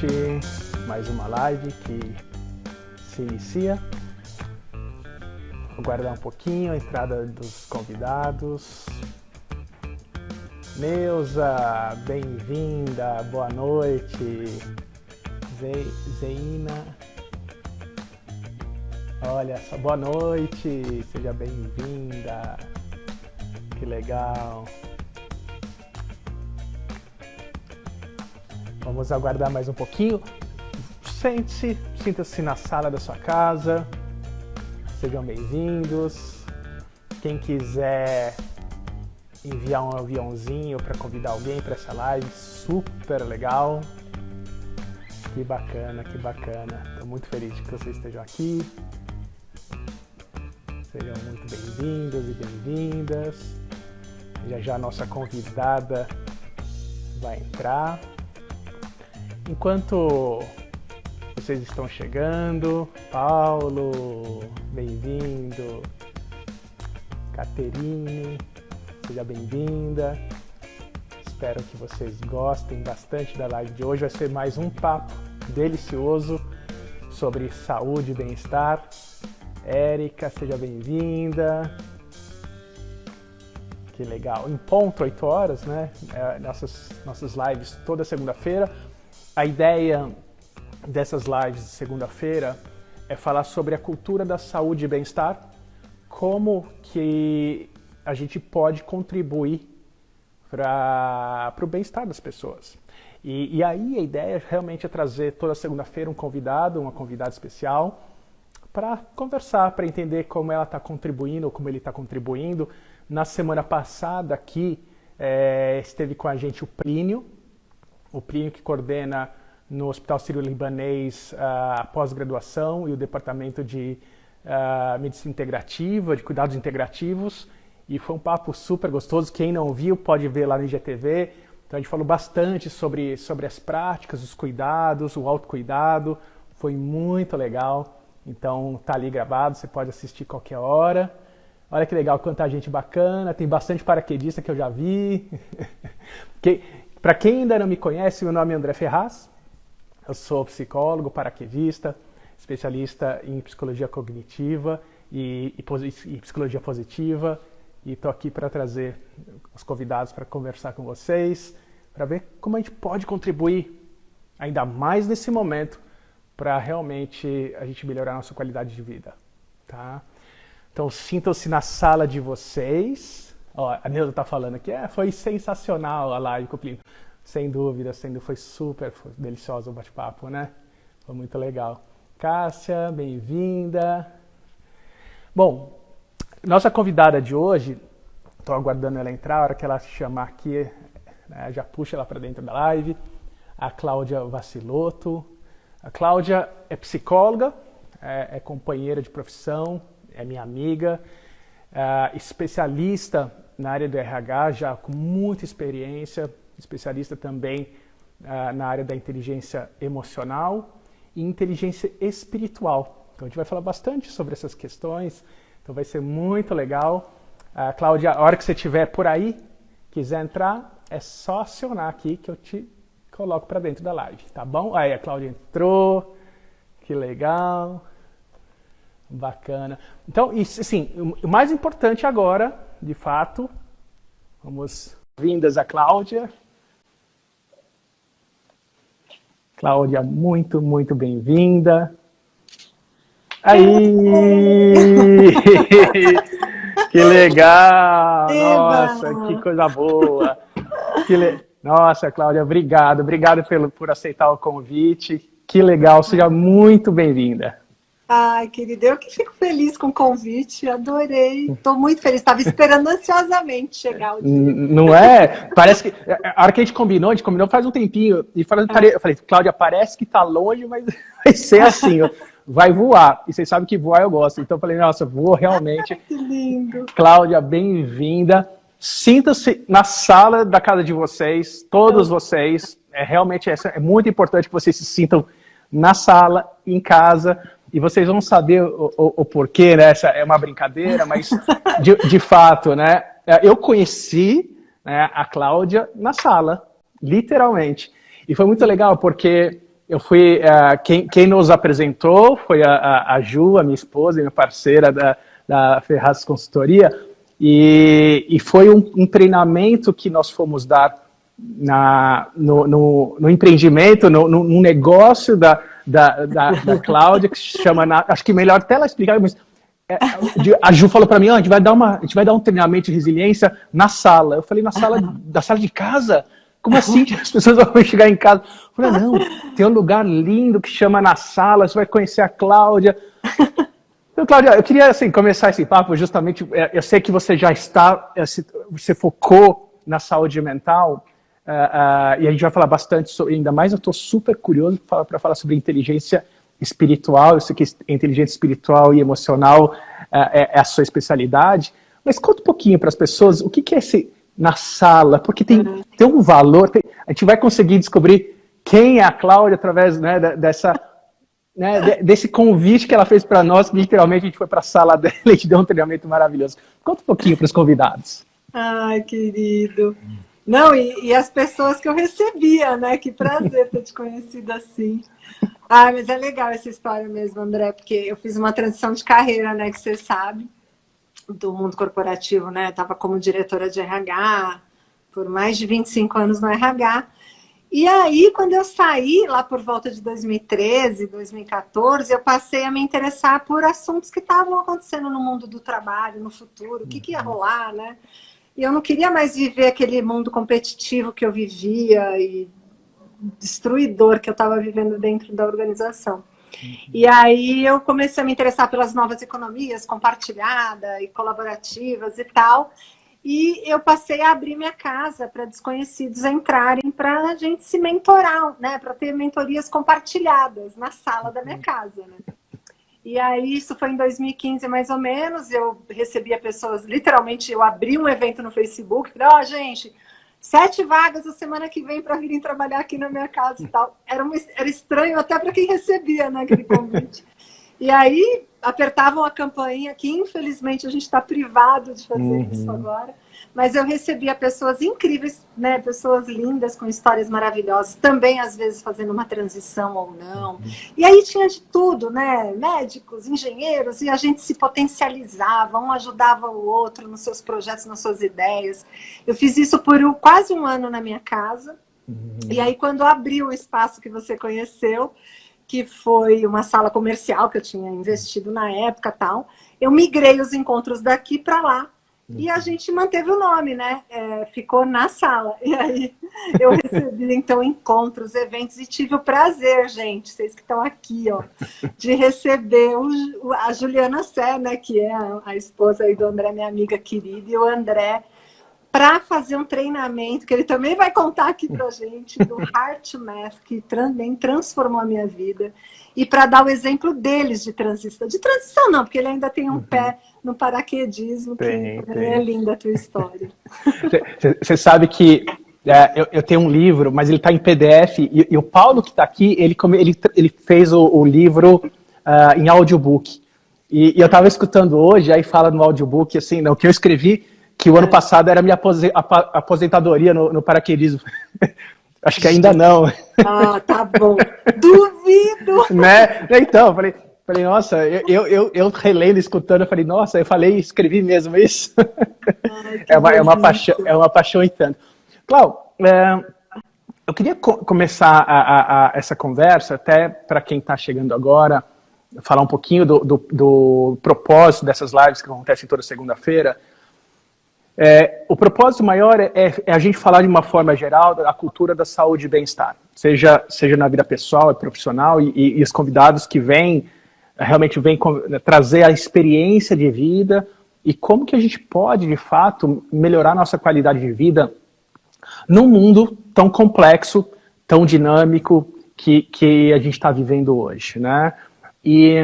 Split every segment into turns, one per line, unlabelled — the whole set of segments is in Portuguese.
noite, mais uma live que se inicia. Vou aguardar um pouquinho a entrada dos convidados. Neuza, bem-vinda, boa noite. Zeina, olha só, boa noite, seja bem-vinda. Que legal. Vamos aguardar mais um pouquinho. Sente-se, sinta-se na sala da sua casa. Sejam bem-vindos. Quem quiser enviar um aviãozinho para convidar alguém para essa live, super legal. Que bacana, que bacana. Estou muito feliz de que vocês estejam aqui. Sejam muito bem-vindos e bem-vindas. Já já a nossa convidada vai entrar. Enquanto vocês estão chegando, Paulo, bem-vindo, Caterine, seja bem-vinda. Espero que vocês gostem bastante da live de hoje. Vai ser mais um papo delicioso sobre saúde e bem-estar. Érica, seja bem-vinda. Que legal. Em ponto, 8 horas, né? Nossas lives toda segunda-feira. A ideia dessas lives de segunda-feira é falar sobre a cultura da saúde e bem-estar, como que a gente pode contribuir para o bem-estar das pessoas. E aí a ideia realmente é trazer toda segunda-feira um convidado, uma convidada especial, para conversar, para entender como ela está contribuindo ou como ele está contribuindo. Na semana passada aqui esteve com a gente o Plínio que coordena no Hospital Sírio-Libanês a pós-graduação e o departamento de medicina integrativa, de cuidados integrativos, e foi um papo super gostoso. Quem não viu pode ver lá no IGTV. Então a gente falou bastante sobre as práticas, os cuidados, o autocuidado, foi muito legal. Então tá ali gravado, você pode assistir qualquer hora. Olha que legal, quanta gente bacana, tem bastante paraquedista que eu já vi. Para quem ainda não me conhece, meu nome é André Ferraz, eu sou psicólogo, paraquedista, especialista em psicologia cognitiva e psicologia positiva, e estou aqui para trazer os convidados para conversar com vocês, para ver como a gente pode contribuir ainda mais nesse momento para realmente a gente melhorar a nossa qualidade de vida, tá? Então sintam-se na sala de vocês. Ó, a Neuza está falando aqui, foi sensacional a live com o Plínio. Sem dúvida, foi super delicioso o bate-papo, né? Foi muito legal. Cássia, bem-vinda. Bom, nossa convidada de hoje, estou aguardando ela entrar, a hora que ela chamar aqui, né, já puxa ela para dentro da live, a Cláudia Vassilotto. A Cláudia é psicóloga, é companheira de profissão, é minha amiga, especialista na área do RH, já com muita experiência, especialista também na área da inteligência emocional e inteligência espiritual. Então a gente vai falar bastante sobre essas questões, então vai ser muito legal. Cláudia, a hora que você estiver por aí, quiser entrar, é só acionar aqui que eu te coloco para dentro da live, tá bom? Aí a Cláudia entrou, que legal, bacana. Então, assim, o mais importante agora, de fato, vamos vindas a Cláudia. Cláudia, muito, muito bem-vinda. Aí! Que legal!
Eba!
Nossa, que coisa boa! Nossa, Cláudia, obrigado por aceitar o convite. Que legal, seja muito bem-vinda.
Ai, querida, eu que fico feliz com o convite, adorei. Estou muito feliz, estava esperando ansiosamente chegar o dia.
Não é? Parece que a hora que a gente combinou faz um tempinho, e eu falei, Cláudia, parece que tá longe, mas vai ser assim, ó, vai voar. E vocês sabem que voar eu gosto, então eu falei, nossa, vou realmente.
Que lindo.
Cláudia, bem-vinda. Sinta-se na sala da casa de vocês, todos vocês. Realmente é muito importante que vocês se sintam na sala, em casa. E vocês vão saber o porquê, né? Essa é uma brincadeira, mas de fato, né? Eu conheci, né, a Cláudia na sala, literalmente. E foi muito legal porque eu fui, quem nos apresentou foi a Ju, a minha esposa e minha parceira da Ferraz Consultoria, e foi um treinamento que nós fomos dar no empreendimento, no negócio da Cláudia, que se chama, acho que melhor até ela explicar, mas a Ju falou para mim, a gente vai dar um treinamento de resiliência na sala. Eu falei, da sala de casa? Como assim que as pessoas vão chegar em casa? Eu falei, não, tem um lugar lindo que chama na sala, você vai conhecer a Cláudia. Então, Cláudia, eu queria assim, começar esse papo justamente, eu sei que você já você focou na saúde mental, e a gente vai falar bastante sobre, ainda mais eu estou super curioso para falar sobre inteligência espiritual. Eu sei que inteligência espiritual e emocional é a sua especialidade, mas conta um pouquinho para as pessoas o que é esse na sala, porque tem um valor, a gente vai conseguir descobrir quem é a Cláudia através, né, desse convite que ela fez para nós, que literalmente a gente foi para a sala dela e te deu um treinamento maravilhoso. Conta um pouquinho para os convidados.
Ai, querido. Não, e as pessoas que eu recebia, né? Que prazer ter te conhecido assim. Ah, mas é legal essa história mesmo, André, porque eu fiz uma transição de carreira, né? Que você sabe, do mundo corporativo, né? Estava como diretora de RH por mais de 25 anos no RH. E aí, quando eu saí, lá por volta de 2013, 2014, eu passei a me interessar por assuntos que estavam acontecendo no mundo do trabalho, no futuro, o que ia rolar, né? E eu não queria mais viver aquele mundo competitivo que eu vivia e destruidor que eu estava vivendo dentro da organização. E aí eu comecei a me interessar pelas novas economias compartilhadas e colaborativas e tal. E eu passei a abrir minha casa para desconhecidos entrarem para a gente se mentorar, né? Para ter mentorias compartilhadas na sala da minha casa, né? E aí isso foi em 2015 mais ou menos. Eu recebia pessoas, literalmente eu abri um evento no Facebook, falei, gente, 7 vagas a semana que vem para virem trabalhar aqui na minha casa e tal. Era estranho até para quem recebia, né, aquele convite. E aí apertavam a campainha, que infelizmente a gente está privado de fazer isso agora. Mas eu recebia pessoas incríveis, né? Pessoas lindas, com histórias maravilhosas, também às vezes fazendo uma transição ou não. E aí tinha de tudo, né? Médicos, engenheiros, e a gente se potencializava, um ajudava o outro nos seus projetos, nas suas ideias. Eu fiz isso por quase um ano na minha casa. E aí quando abriu o espaço que você conheceu, que foi uma sala comercial que eu tinha investido na época e tal, eu migrei os encontros daqui para lá. E a gente manteve o nome, né? Ficou na sala. E aí eu recebi, então, encontros, eventos, e tive o prazer, gente, vocês que estão aqui, ó, de receber a Juliana Sé, né? Que é a esposa aí do André, minha amiga querida, e o André, para fazer um treinamento, que ele também vai contar aqui pra gente, do Heart Math, que também transformou a minha vida, e para dar o exemplo deles de transição. De transição não, porque ele ainda tem um pé no paraquedismo, que é linda a tua história.
Você sabe que eu tenho um livro, mas ele está em PDF, e o Paulo que está aqui, ele fez o livro em audiobook. E eu estava escutando hoje, aí fala no audiobook, assim, não, que eu escrevi, que o ano passado era minha aposentadoria no paraquedismo. Acho que ainda não.
Ah, tá bom. Duvido!
Né? Então, eu falei, nossa, eu relendo, escutando, eu falei, nossa, escrevi mesmo isso. Ai, é uma paixão e tanto. Cláudio, eu queria começar essa conversa, até para quem está chegando agora, falar um pouquinho do propósito dessas lives que acontecem toda segunda-feira. O propósito maior é a gente falar de uma forma geral da cultura da saúde e bem-estar, seja na vida pessoal e profissional, e os convidados que realmente vêm trazer a experiência de vida e como que a gente pode, de fato, melhorar nossa qualidade de vida num mundo tão complexo, tão dinâmico que a gente está vivendo hoje, né? E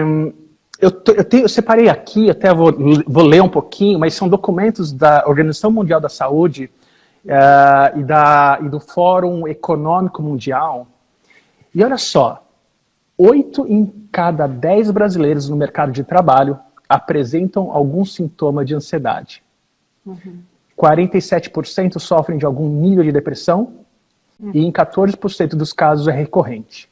eu separei aqui, até vou ler um pouquinho, mas são documentos da Organização Mundial da Saúde e do Fórum Econômico Mundial. E olha só, 8 em cada 10 brasileiros no mercado de trabalho apresentam algum sintoma de ansiedade. 47% sofrem de algum nível de depressão e em 14% dos casos é recorrente.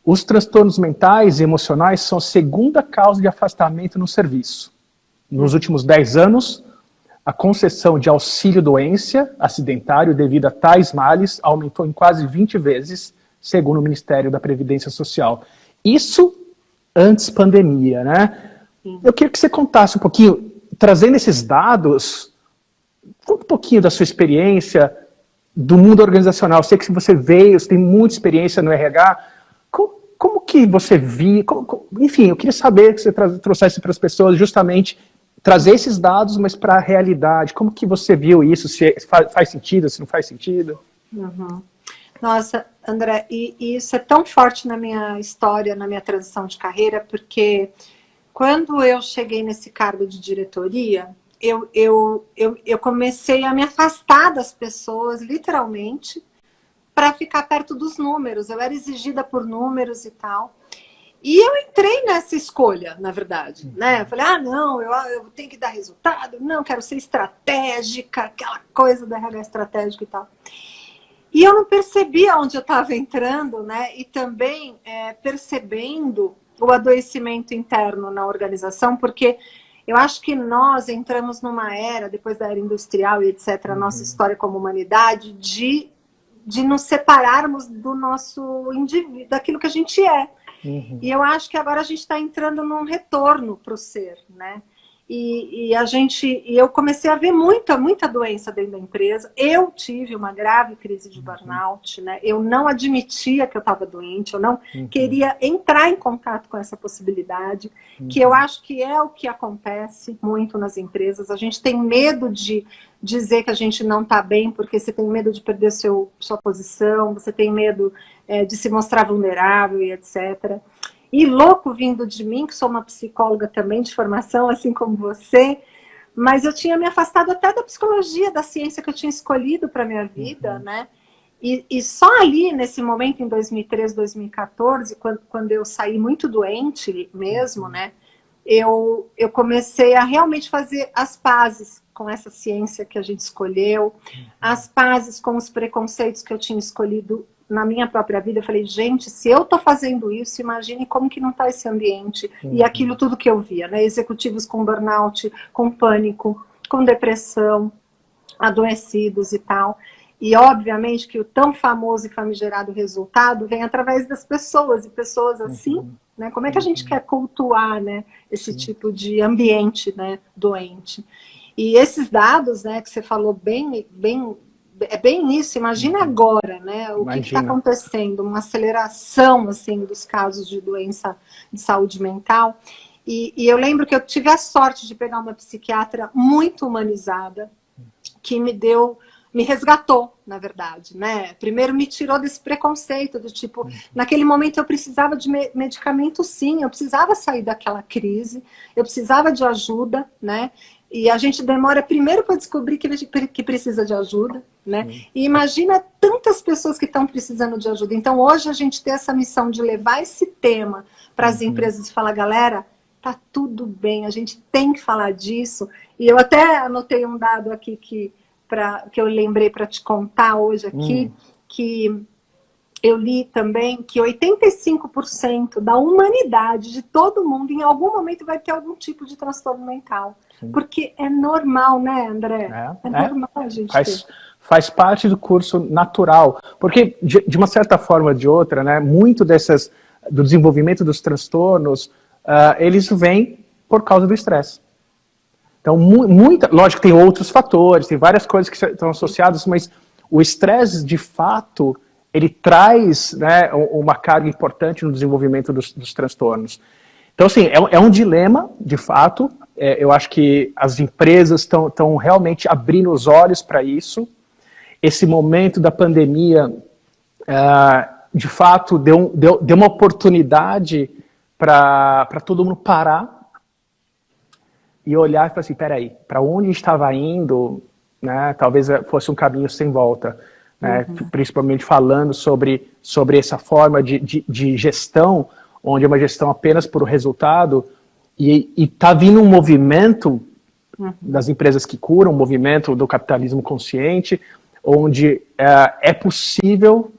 Os transtornos mentais e emocionais são a segunda causa de afastamento no serviço. Nos últimos 10 anos, a concessão de auxílio-doença acidentário devido a tais males aumentou em quase 20 vezes, segundo o Ministério da Previdência Social. Isso antes pandemia, né? Eu queria que você contasse um pouquinho, trazendo esses dados, conta um pouquinho da sua experiência do mundo organizacional. Eu sei que você veio, você tem muita experiência no RH. Como que você viu? Enfim, eu queria saber que você trouxesse para as pessoas justamente trazer esses dados, mas para a realidade. Como que você viu isso? Se faz sentido, se não faz sentido?
Uhum. Nossa, André, e isso é tão forte na minha história, na minha transição de carreira, porque quando eu cheguei nesse cargo de diretoria, eu comecei a me afastar das pessoas, literalmente, para ficar perto dos números. Eu era exigida por números e tal. E eu entrei nessa escolha, na verdade, né? Eu falei, não, eu tenho que dar resultado, não, quero ser estratégica, aquela coisa do RH estratégico e tal. E eu não percebia onde eu estava entrando, né? E também percebendo o adoecimento interno na organização, porque eu acho que nós entramos numa era, depois da era industrial e etc., a nossa história como humanidade, de nos separarmos do nosso indivíduo, daquilo que a gente é. E eu acho que agora a gente está entrando num retorno para o ser, né? E eu comecei a ver muita doença dentro da empresa. Eu tive uma grave crise de burnout, né? Eu não admitia que eu estava doente, eu não queria entrar em contato com essa possibilidade, que eu acho que é o que acontece muito nas empresas. A gente tem medo de dizer que a gente não está bem, porque você tem medo de perder sua posição, você tem medo de se mostrar vulnerável e etc. E louco vindo de mim, que sou uma psicóloga também de formação, assim como você, mas eu tinha me afastado até da psicologia, da ciência que eu tinha escolhido para a minha vida, né? E só ali, nesse momento, em 2013, 2014, quando eu saí muito doente mesmo, né? Eu comecei a realmente fazer as pazes com essa ciência que a gente escolheu, as pazes com os preconceitos que eu tinha escolhido na minha própria vida. Eu falei, gente, se eu tô fazendo isso, imagine como que não tá esse ambiente. E aquilo tudo que eu via, né? Executivos com burnout, com pânico, com depressão, adoecidos e tal. E obviamente que o tão famoso e famigerado resultado vem através das pessoas, e pessoas assim, né? Como é que a gente quer cultuar, né, esse tipo de ambiente, né, doente? E esses dados, né, que você falou é bem isso. Imagina agora, né, o que está acontecendo, uma aceleração assim dos casos de doença de saúde mental. E eu lembro que eu tive a sorte de pegar uma psiquiatra muito humanizada, que me resgatou, na verdade, né? Primeiro me tirou desse preconceito do tipo, naquele momento eu precisava de medicamento, sim, eu precisava sair daquela crise, eu precisava de ajuda, né? E a gente demora primeiro para descobrir que precisa de ajuda, né? E imagina tantas pessoas que estão precisando de ajuda. Então hoje a gente tem essa missão de levar esse tema para as empresas e falar, galera, tá tudo bem, a gente tem que falar disso. E eu até anotei um dado aqui que eu lembrei para te contar hoje aqui, que eu li também que 85% da humanidade, de todo mundo, em algum momento vai ter algum tipo de transtorno mental. Porque é normal, né, André? É normal a gente ter.
Faz parte do curso natural. Porque, de uma certa forma ou de outra, né, muito do desenvolvimento dos transtornos, eles vêm por causa do estresse. Então, lógico que tem outros fatores, tem várias coisas que estão associadas, mas o estresse, de fato, ele traz, né, uma carga importante no desenvolvimento dos transtornos. Então, assim, é um dilema, de fato. Eu acho que as empresas estão realmente abrindo os olhos para isso. Esse momento da pandemia, de fato, deu uma oportunidade para todo mundo parar e olhar e falar assim, peraí, para onde estava indo, né, talvez fosse um caminho sem volta, né, principalmente falando sobre essa forma de gestão, onde é uma gestão apenas por resultado, e está vindo um movimento das empresas que curam, um movimento do capitalismo consciente, onde é possível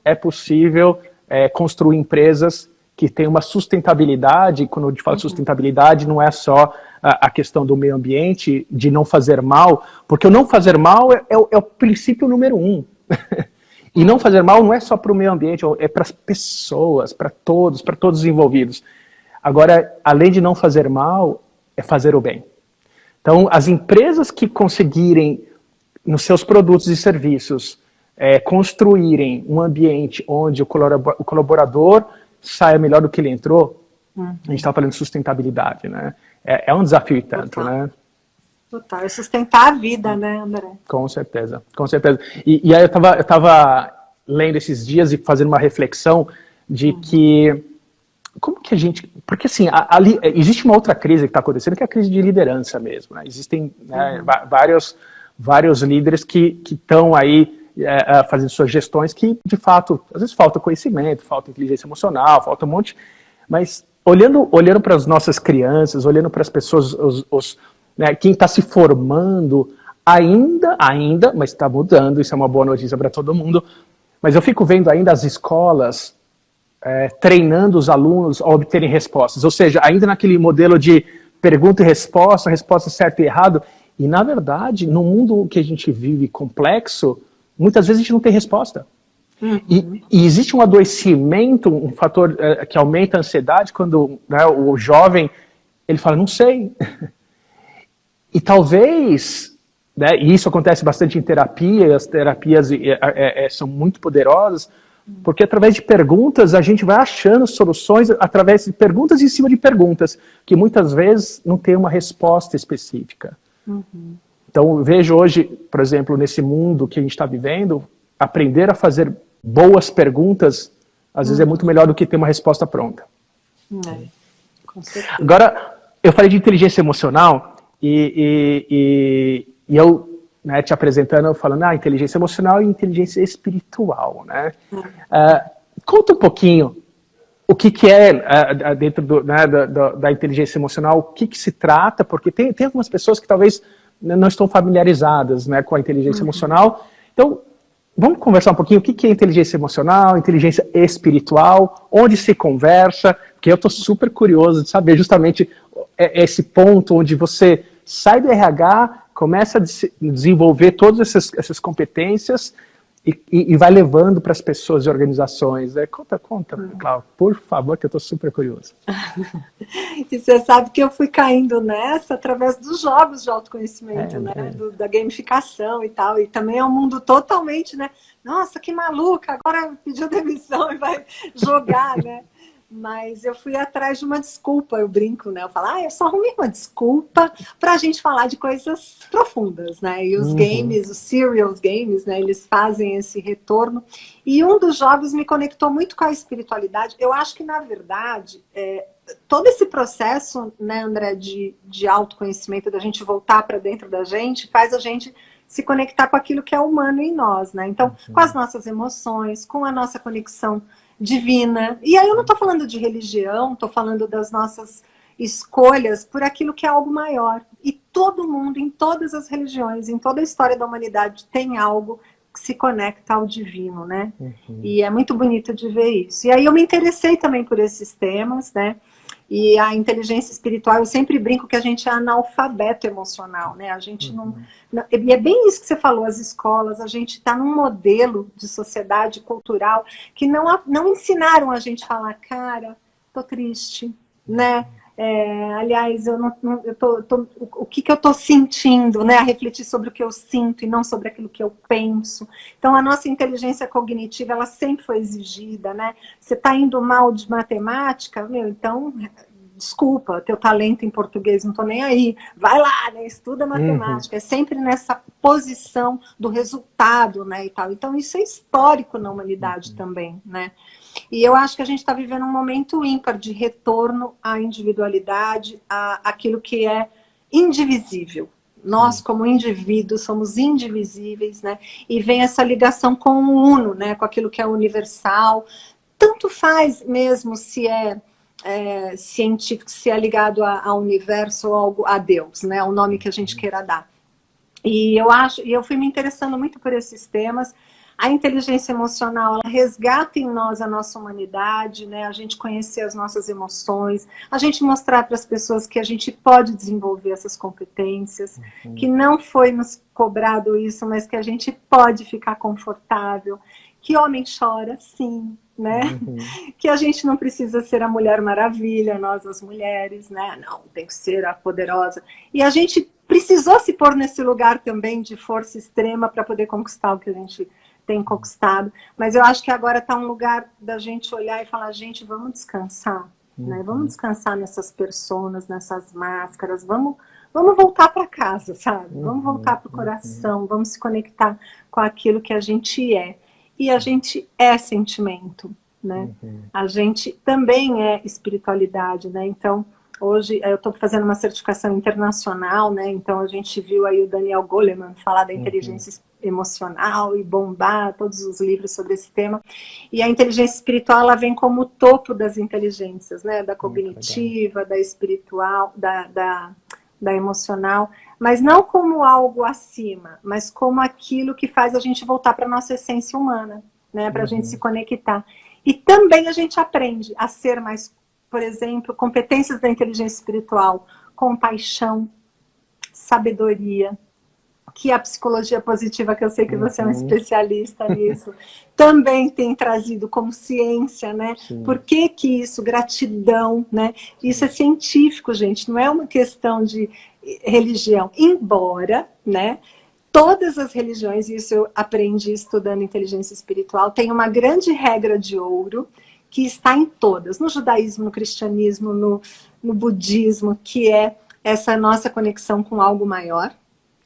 construir empresas que tem uma sustentabilidade. Quando a gente fala de sustentabilidade, não é só a questão do meio ambiente, de não fazer mal, porque o não fazer mal é o princípio número 1. E não fazer mal não é só para o meio ambiente, é para as pessoas, para todos os envolvidos. Agora, além de não fazer mal, é fazer o bem. Então, as empresas que conseguirem, nos seus produtos e serviços, construírem um ambiente onde o colaborador saia melhor do que ele entrou, a gente está falando de sustentabilidade, né? É um desafio e tanto,
Total.
né?
Total, é sustentar a vida, né, André?
Com certeza, com certeza. E aí eu estava lendo esses dias e fazendo uma reflexão de que, como que a gente... Porque assim, ali, existe uma outra crise que está acontecendo, que é a crise de liderança mesmo, né? Existem, né, vários líderes que estão aí fazendo suas gestões que, de fato, às vezes falta conhecimento, falta inteligência emocional, falta um monte... Mas olhando para as nossas crianças, olhando para as pessoas, né, quem está se formando, ainda, mas está mudando, isso é uma boa notícia para todo mundo, mas eu fico vendo ainda as escolas treinando os alunos a obterem respostas, ou seja, ainda naquele modelo de pergunta e resposta certo e errado, e na verdade, no mundo que a gente vive complexo, muitas vezes a gente não tem resposta. E existe um adoecimento, um fator que aumenta a ansiedade quando, né, o jovem, ele fala, não sei. E talvez, né, e isso acontece bastante em terapia, e as terapias são muito poderosas, porque através de perguntas a gente vai achando soluções através de perguntas em cima de perguntas, que muitas vezes não tem uma resposta específica. Então eu vejo hoje, por exemplo, nesse mundo que a gente está vivendo, aprender a fazer boas perguntas, às vezes é muito melhor do que ter uma resposta pronta.
Com certeza.
Agora, eu falei de inteligência emocional, e eu, né, te apresentando, falando, inteligência emocional e inteligência espiritual, né? Conta um pouquinho o que é dentro né, da inteligência emocional, o que se trata, porque tem algumas pessoas que talvez não estão familiarizadas, né, com a inteligência emocional. Então, vamos conversar um pouquinho o que é inteligência emocional, inteligência espiritual, onde se conversa, porque eu estou super curioso de saber justamente esse ponto onde você sai do RH, começa a desenvolver todas essas competências e vai levando para as pessoas e organizações. Conta, Cláudia, por favor, que eu estou super curioso.
E você sabe que eu fui caindo nessa através dos jogos de autoconhecimento, né? Da gamificação e tal. E também é um mundo totalmente, né? Nossa, que maluca, agora pediu demissão e vai jogar, né? Mas eu fui atrás de uma desculpa, eu brinco, né? Eu falo, eu só arrumei uma desculpa pra gente falar de coisas profundas, né? E os games, os serials games, né? Eles fazem esse retorno. E um dos jogos me conectou muito com a espiritualidade. Eu acho que, na verdade, todo esse processo, né, André, de autoconhecimento, da gente voltar para dentro da gente, faz a gente se conectar com aquilo que é humano em nós, né? Então, com as nossas emoções, com a nossa conexão divina. E aí eu não estou falando de religião, estou falando das nossas escolhas por aquilo que é algo maior. E todo mundo, em todas as religiões, em toda a história da humanidade, tem algo que se conecta ao divino, né? E é muito bonito de ver isso. E aí eu me interessei também por esses temas, né? E a inteligência espiritual, eu sempre brinco que a gente é analfabeto emocional, né? A gente não... E é bem isso que você falou, as escolas, a gente está num modelo de sociedade cultural que não ensinaram a gente a falar, cara, tô triste, né? Aliás, o que eu tô sentindo, né? A refletir sobre o que eu sinto e não sobre aquilo que eu penso. Então, a nossa inteligência cognitiva, ela sempre foi exigida, né? Você tá indo mal de matemática, então, desculpa, teu talento em português, não tô nem aí. Vai lá, né? Estuda matemática. É sempre nessa posição do resultado, né? E tal. Então, isso é histórico na humanidade também, né? E eu acho que a gente está vivendo um momento ímpar de retorno à individualidade, àquilo que é indivisível. Nós, como indivíduos, somos indivisíveis, né? E vem essa ligação com o uno, né? Com aquilo que é universal. Tanto faz mesmo se é científico, se é ligado ao universo ou a Deus, né? O nome que a gente queira dar. E eu fui me interessando muito por esses temas. A inteligência emocional, ela resgata em nós a nossa humanidade, né? A gente conhecer as nossas emoções, a gente mostrar para as pessoas que a gente pode desenvolver essas competências, que não foi nos cobrado isso, mas que a gente pode ficar confortável, que homem chora, sim, né? Que a gente não precisa ser a Mulher Maravilha, nós as mulheres, né? Não, tem que ser a poderosa. E a gente precisou se pôr nesse lugar também de força extrema para poder conquistar o que a gente tem conquistado, mas eu acho que agora está um lugar da gente olhar e falar, gente, vamos descansar, né? Vamos descansar nessas personas, nessas máscaras, vamos voltar para casa, sabe? Vamos voltar para o coração, vamos se conectar com aquilo que a gente é. E a gente é sentimento, né? A gente também é espiritualidade, né? Então, hoje eu estou fazendo uma certificação internacional, né? Então a gente viu aí o Daniel Goleman falar da inteligência emocional e bombar todos os livros sobre esse tema. E a inteligência espiritual, ela vem como o topo das inteligências, né? Da cognitiva, da espiritual, da emocional, mas não como algo acima, mas como aquilo que faz a gente voltar para a nossa essência humana, né? Para a gente se conectar. E também a gente aprende a ser mais, por exemplo, competências da inteligência espiritual, compaixão, sabedoria, que a psicologia positiva, que eu sei que você é um especialista nisso, também tem trazido como ciência, né? Por que que isso? Gratidão, né? Isso é científico, gente, não é uma questão de religião. Embora, né, todas as religiões, e isso eu aprendi estudando inteligência espiritual, tem uma grande regra de ouro que está em todas, no judaísmo, no cristianismo, no budismo, que é essa nossa conexão com algo maior,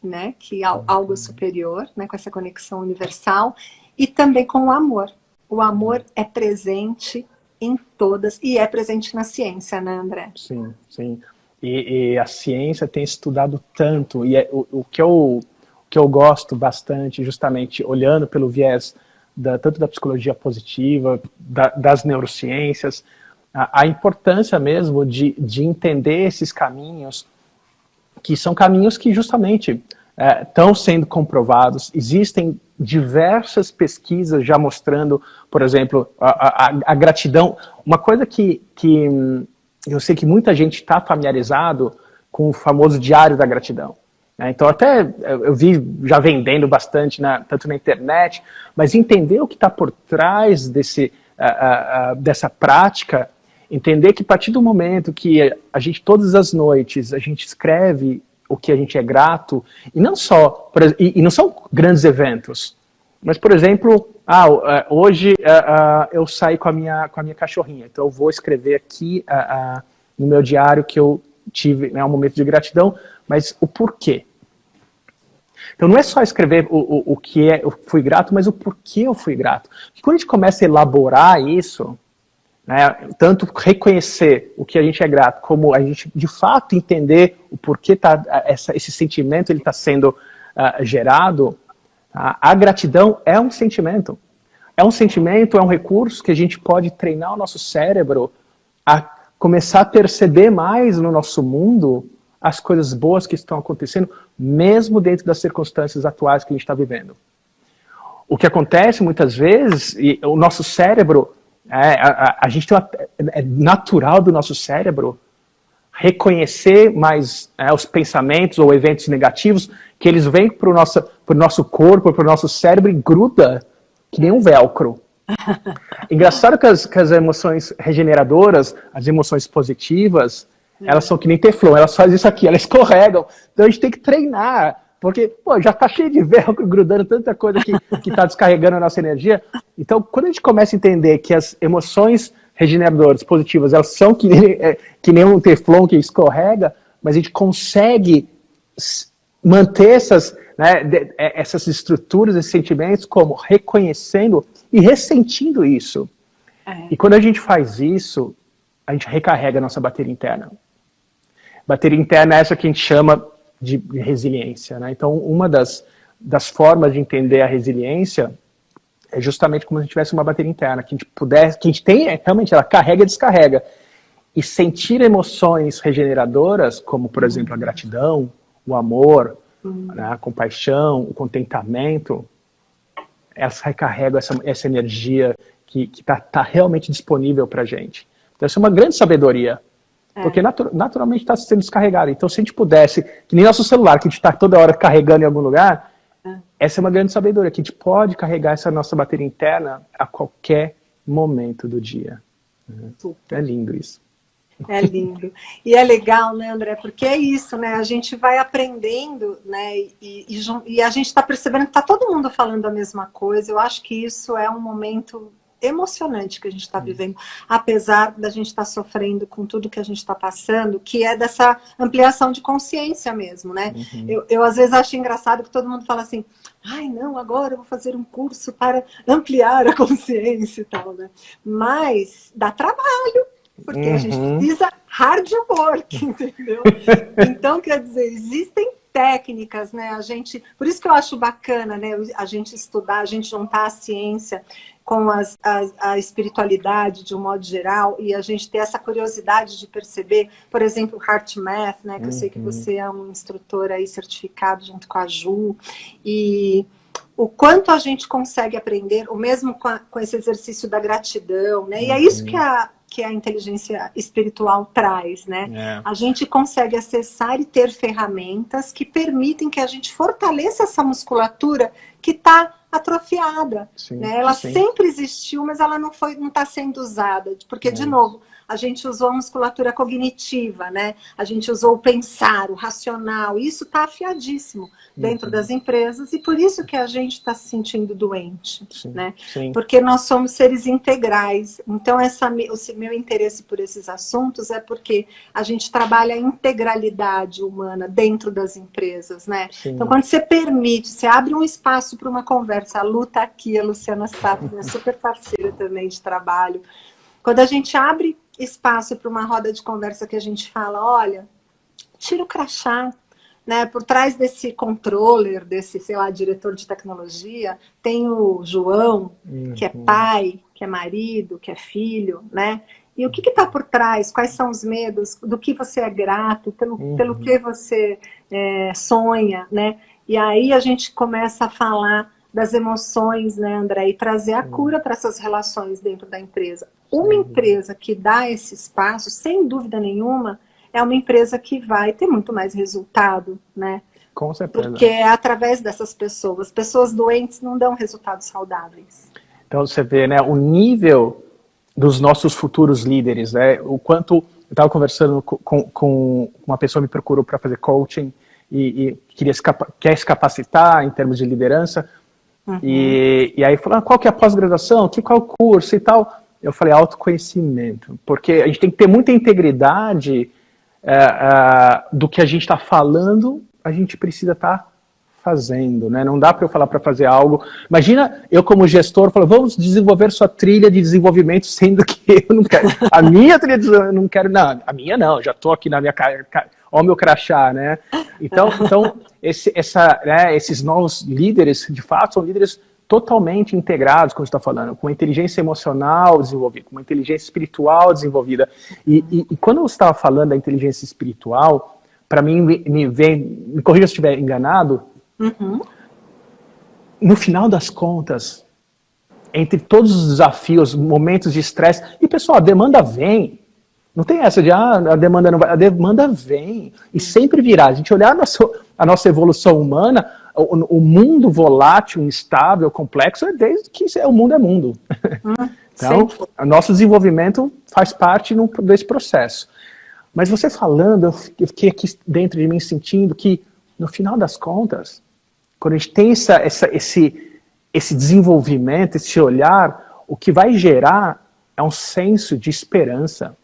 né, que é algo superior, né, com essa conexão universal, e também com o amor. O amor é presente em todas, e é presente na ciência, né, André?
Sim, sim. E a ciência tem estudado tanto, e o que eu gosto bastante, justamente olhando pelo viés tanto da psicologia positiva, das neurociências, a importância mesmo de entender esses caminhos, que são caminhos que justamente estão sendo comprovados. Existem diversas pesquisas já mostrando, por exemplo, a gratidão. Uma coisa que eu sei que muita gente está familiarizado com o famoso Diário da Gratidão. Então até eu vi já vendendo bastante, tanto na internet, mas entender o que está por trás dessa prática, entender que a partir do momento que a gente, todas as noites, a gente escreve o que a gente é grato, e não só, e não são grandes eventos, mas, por exemplo, hoje eu saí com a minha cachorrinha, então eu vou escrever aqui no meu diário que eu tive, né, um momento de gratidão, mas o porquê. Então não é só escrever o que eu fui grato, mas o porquê eu fui grato. Porque quando a gente começa a elaborar isso, né, tanto reconhecer o que a gente é grato, como a gente de fato entender o porquê esse sentimento está sendo gerado, a gratidão é um sentimento. É um sentimento, é um recurso que a gente pode treinar o nosso cérebro a começar a perceber mais no nosso mundo as coisas boas que estão acontecendo, mesmo dentro das circunstâncias atuais que a gente está vivendo. O que acontece muitas vezes, e o nosso cérebro, a gente tem é natural do nosso cérebro reconhecer mais os pensamentos ou eventos negativos, que eles vêm para o nosso corpo, para o nosso cérebro e gruda que nem um velcro. Engraçado que as emoções regeneradoras, as emoções positivas, elas são que nem teflon, elas fazem isso aqui, elas escorregam. Então a gente tem que treinar, porque já está cheio de velcro grudando tanta coisa que está descarregando a nossa energia. Então quando a gente começa a entender que as emoções regeneradoras positivas, elas são que nem um teflon que escorrega, mas a gente consegue manter essas estruturas, esses sentimentos, como reconhecendo e ressentindo isso. E quando a gente faz isso, a gente recarrega a nossa bateria interna. Bateria interna é essa que a gente chama de resiliência, né? Então, uma das formas de entender a resiliência é justamente como se a gente tivesse uma bateria interna, que a gente tem, realmente, ela carrega e descarrega. E sentir emoções regeneradoras, como, por exemplo, a gratidão, o amor, né, a compaixão, o contentamento, elas recarregam essa energia que tá realmente disponível para a gente. Então, isso é uma grande sabedoria, porque naturalmente está sendo descarregado. Então, se a gente pudesse, que nem nosso celular, que a gente está toda hora carregando em algum lugar, essa é uma grande sabedoria, que a gente pode carregar essa nossa bateria interna a qualquer momento do dia.
Super.
É lindo isso.
É lindo. E é legal, né, André? Porque é isso, né? A gente vai aprendendo, né? E a gente está percebendo que está todo mundo falando a mesma coisa. Eu acho que isso é um momento emocionante que a gente está vivendo, apesar da gente estar sofrendo com tudo que a gente está passando, que é dessa ampliação de consciência mesmo, né? Eu às vezes acho engraçado que todo mundo fala assim, ai não, agora eu vou fazer um curso para ampliar a consciência e tal, né? Mas dá trabalho, porque a gente precisa hard work, entendeu? Então, quer dizer, existem técnicas, né? Por isso que eu acho bacana, né? A gente estudar, a gente juntar a ciência com a espiritualidade de um modo geral, e a gente ter essa curiosidade de perceber, por exemplo, o Heart Math, né? Que eu sei que você é um instrutor aí certificado junto com a Ju, e o quanto a gente consegue aprender, o mesmo com esse exercício da gratidão, né? E é isso que a inteligência espiritual traz, né? A gente consegue acessar e ter ferramentas que permitem que a gente fortaleça essa musculatura que está atrofiada, né? Ela sempre existiu, mas ela não está sendo usada, porque, de novo, a gente usou a musculatura cognitiva, né? A gente usou o pensar, o racional, e isso está afiadíssimo dentro das empresas, e por isso que a gente está se sentindo doente, né? Porque nós somos seres integrais. Então, o meu interesse por esses assuntos é porque a gente trabalha a integralidade humana dentro das empresas, né? Então, quando você permite, você abre um espaço para uma conversa, a Lu tá aqui, a Luciana Sato, minha super parceira também de trabalho. Quando a gente abre espaço para uma roda de conversa que a gente fala, olha, tira o crachá, né? Por trás desse controller, desse, sei lá, diretor de tecnologia, tem o João, que é pai, que é marido, que é filho, né? E o que está por trás? Quais são os medos? Do que você é grato? Pelo que você sonha, né? E aí a gente começa a falar das emoções, né, André? E trazer a cura para essas relações dentro da empresa. Uma empresa que dá esse espaço, sem dúvida nenhuma, é uma empresa que vai ter muito mais resultado, né?
Com certeza.
Porque é através dessas pessoas. Pessoas doentes não dão resultados saudáveis.
Então você vê, né, o nível dos nossos futuros líderes, né? O quanto... Eu estava conversando com uma pessoa que me procurou para fazer coaching e quer se capacitar em termos de liderança. E aí falou, qual que é a pós-graduação? Qual é o curso e tal? Eu falei, autoconhecimento. Porque a gente tem que ter muita integridade do que a gente está falando, a gente precisa estar fazendo, né? Não dá para eu falar para fazer algo. Imagina eu como gestor, falo, vamos desenvolver sua trilha de desenvolvimento, sendo que eu não quero. A minha trilha de desenvolvimento, eu não quero, não. A minha não, já estou aqui na minha ó o meu crachá, né? Então esses novos líderes, de fato, são líderes totalmente integrados, como você está falando, com uma inteligência emocional desenvolvida, com uma inteligência espiritual desenvolvida. E quando você estava falando da inteligência espiritual, para mim, me corrija se eu estiver enganado, no final das contas, entre todos os desafios, momentos de estresse, e pessoal, a demanda vem. Não tem essa de, a demanda não vai, a demanda vem, e sempre virá. A gente olhar a nossa evolução humana, o mundo volátil, instável, complexo, é desde que o mundo é mundo. Então, o nosso desenvolvimento faz parte desse processo. Mas você falando, eu fiquei aqui dentro de mim sentindo que, no final das contas, quando a gente tem esse desenvolvimento, esse olhar, o que vai gerar é um senso de esperança.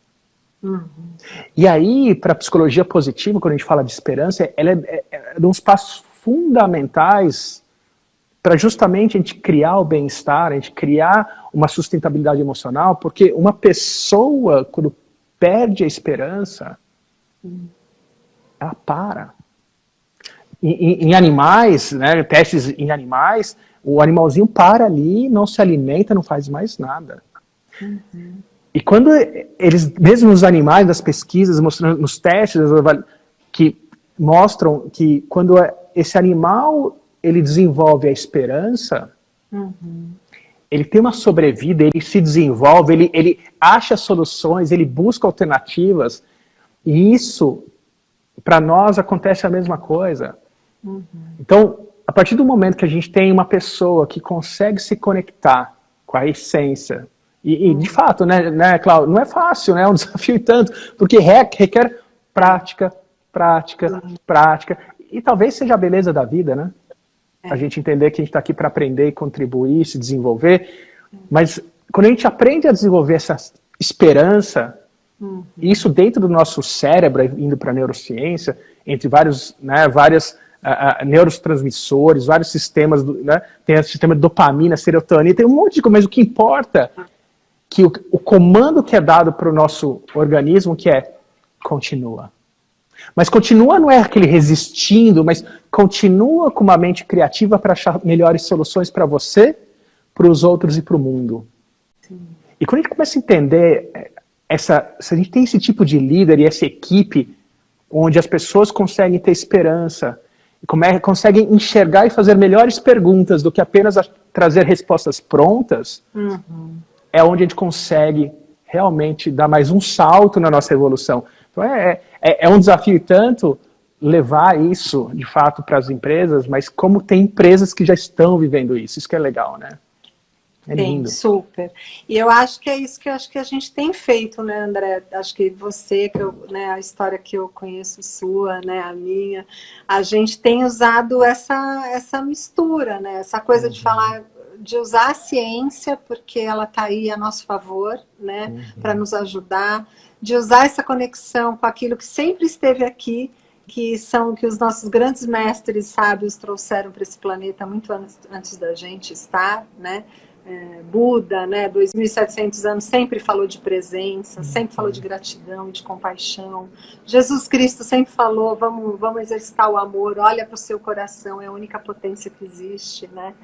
E aí, para a psicologia positiva, quando a gente fala de esperança, ela é um dos passos fundamentais para justamente a gente criar o bem-estar, a gente criar uma sustentabilidade emocional, porque uma pessoa, quando perde a esperança, ela para. Em animais, né, testes em animais, o animalzinho para ali, não se alimenta, não faz mais nada. E quando eles, mesmo nos animais, nas pesquisas, mostrando nos testes, que mostram que quando esse animal ele desenvolve a esperança, Ele tem uma sobrevida, ele se desenvolve, ele acha soluções, ele busca alternativas. E isso, para nós, acontece a mesma coisa. Então, a partir do momento que a gente tem uma pessoa que consegue se conectar com a essência, e de fato, né, Cláudio, não é fácil, né, é um desafio e tanto, porque requer prática, e talvez seja a beleza da vida, né? A gente entender que a gente está aqui para aprender e contribuir, se desenvolver, mas quando a gente aprende a desenvolver essa esperança, isso dentro do nosso cérebro, indo para a neurociência, entre vários neurotransmissores, vários sistemas, né? Tem o sistema de dopamina, serotonina, tem um monte de coisa, mas o que importa é que o comando que é dado para o nosso organismo, que é continua. Mas continua não é aquele resistindo, mas continua com uma mente criativa para achar melhores soluções para você, para os outros e para o mundo. Sim. E quando a gente começa a entender, se a gente tem esse tipo de líder e essa equipe, onde as pessoas conseguem ter esperança, conseguem enxergar e fazer melhores perguntas do que apenas trazer respostas prontas, é onde a gente consegue realmente dar mais um salto na nossa evolução. Então é um desafio tanto levar isso, de fato, para as empresas, mas como tem empresas que já estão vivendo isso que é legal, né? É lindo.
Sim, super. E eu acho que é isso que a gente tem feito, né, André? Acho que você, né, a história que eu conheço sua, né, a minha, a gente tem usado essa mistura, né? Essa coisa de falar, de usar a ciência, porque ela está aí a nosso favor, né, para nos ajudar, de usar essa conexão com aquilo que sempre esteve aqui, que os nossos grandes mestres sábios trouxeram para esse planeta muito antes da gente estar, né? Buda, né, 2.700 anos, sempre falou de presença, sempre falou de gratidão e de compaixão. Jesus Cristo sempre falou, vamos exercitar o amor, olha para o seu coração, é a única potência que existe, né?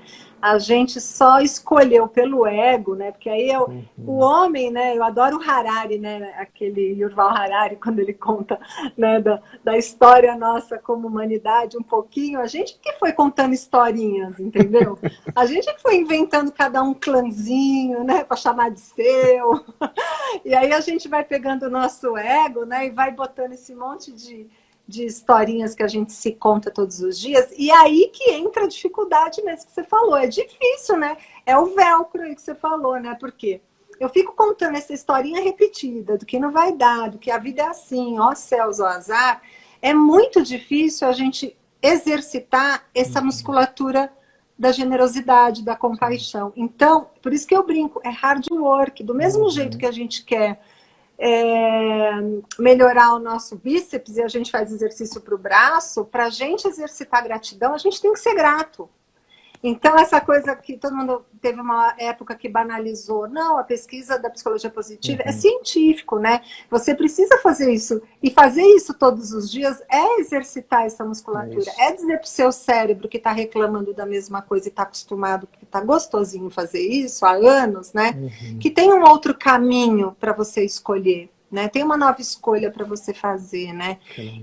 A gente só escolheu pelo ego, né? Porque aí o homem, né? Eu adoro o Harari, né? Aquele Yuval Harari, quando ele conta, né, da história nossa como humanidade, um pouquinho. A gente que foi contando historinhas, entendeu? A gente que foi inventando cada um clãzinho, né? Para chamar de seu. E aí a gente vai pegando o nosso ego, né? E vai botando esse monte de historinhas que a gente se conta todos os dias, e aí que entra a dificuldade mesmo que você falou, é difícil, né? É o velcro aí que você falou, né? Porque eu fico contando essa historinha repetida, do que não vai dar, do que a vida é assim, ó céus, ó azar, é muito difícil a gente exercitar essa musculatura da generosidade, da compaixão. Então, por isso que eu brinco, é hard work, do mesmo jeito que a gente quer melhorar o nosso bíceps e a gente faz exercício para o braço, para a gente exercitar gratidão, a gente tem que ser grato. Então, essa coisa que todo mundo teve uma época que banalizou, não, a pesquisa da psicologia positiva é científico, né? Você precisa fazer isso, e fazer isso todos os dias é exercitar essa musculatura, é dizer para o seu cérebro que está reclamando da mesma coisa e está acostumado, que está gostosinho fazer isso há anos, né? Que tem um outro caminho para você escolher. Né? Tem uma nova escolha para você fazer, né?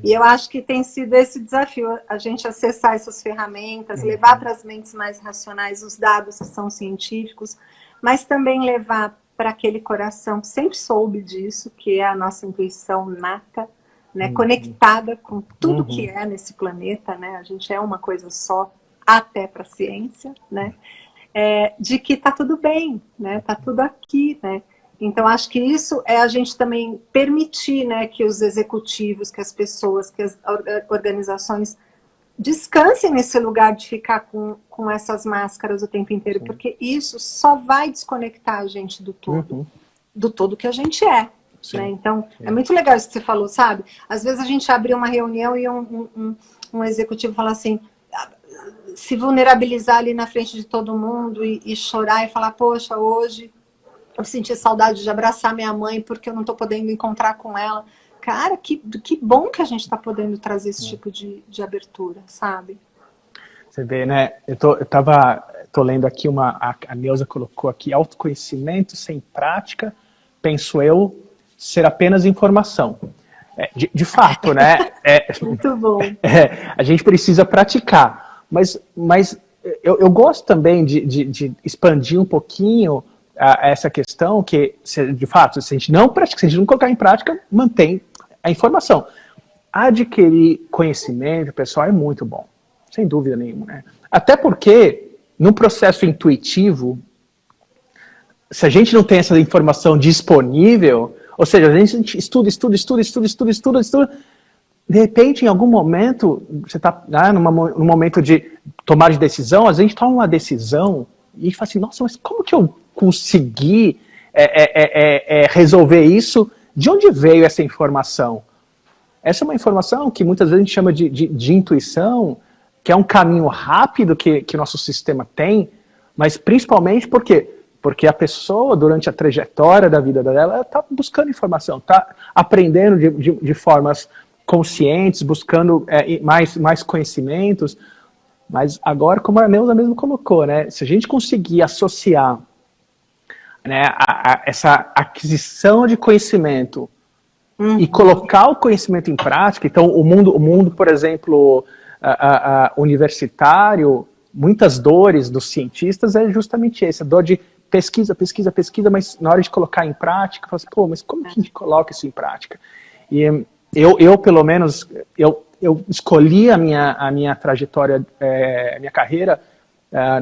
E eu acho que tem sido esse desafio, a gente acessar essas ferramentas, levar para as mentes mais racionais os dados que são científicos, mas também levar para aquele coração que sempre soube disso, que é a nossa intuição nata, né? Conectada com tudo que é nesse planeta, né? A gente é uma coisa só, até para a ciência, né? De que tá tudo bem, né? Tá tudo aqui, né? Então, acho que isso é a gente também permitir, né, que os executivos, que as pessoas, que as organizações descansem nesse lugar de ficar com essas máscaras o tempo inteiro, porque isso só vai desconectar a gente do todo que a gente é. Né? Então, é muito legal isso que você falou, sabe? Às vezes a gente abre uma reunião e um executivo fala assim, se vulnerabilizar ali na frente de todo mundo e chorar e falar, poxa, hoje eu senti saudade de abraçar minha mãe porque eu não estou podendo encontrar com ela. Cara, que bom que a gente está podendo trazer esse tipo de abertura, sabe?
Você vê, né? Eu tô lendo aqui a Neuza colocou aqui, autoconhecimento sem prática, penso eu, ser apenas informação. De fato, né?
Muito bom.
A gente precisa praticar, mas eu gosto também de expandir um pouquinho essa questão que, de fato, se a gente não pratica, se a gente não colocar em prática, mantém a informação. Adquirir conhecimento, pessoal, é muito bom, sem dúvida nenhuma, né? Até porque, no processo intuitivo, se a gente não tem essa informação disponível, ou seja, a gente estuda, de repente, em algum momento, você está num momento de tomar de decisão, às vezes a gente toma uma decisão e fala assim, nossa, mas como que eu consegui resolver isso? De onde veio essa informação? Essa é uma informação que muitas vezes a gente chama de intuição, que é um caminho rápido que o nosso sistema tem, mas principalmente porque a pessoa, durante a trajetória da vida dela, está buscando informação, está aprendendo de formas conscientes, buscando mais conhecimentos. Mas agora, como a Neuza mesmo colocou, né, se a gente conseguir associar, né, essa aquisição de conhecimento e colocar o conhecimento em prática, então o mundo, por exemplo, universitário, muitas dores dos cientistas é justamente essa, a dor de pesquisa, mas na hora de colocar em prática, fala assim, pô, mas como que a gente coloca isso em prática? E eu pelo menos, eu escolhi a minha trajetória, a minha carreira,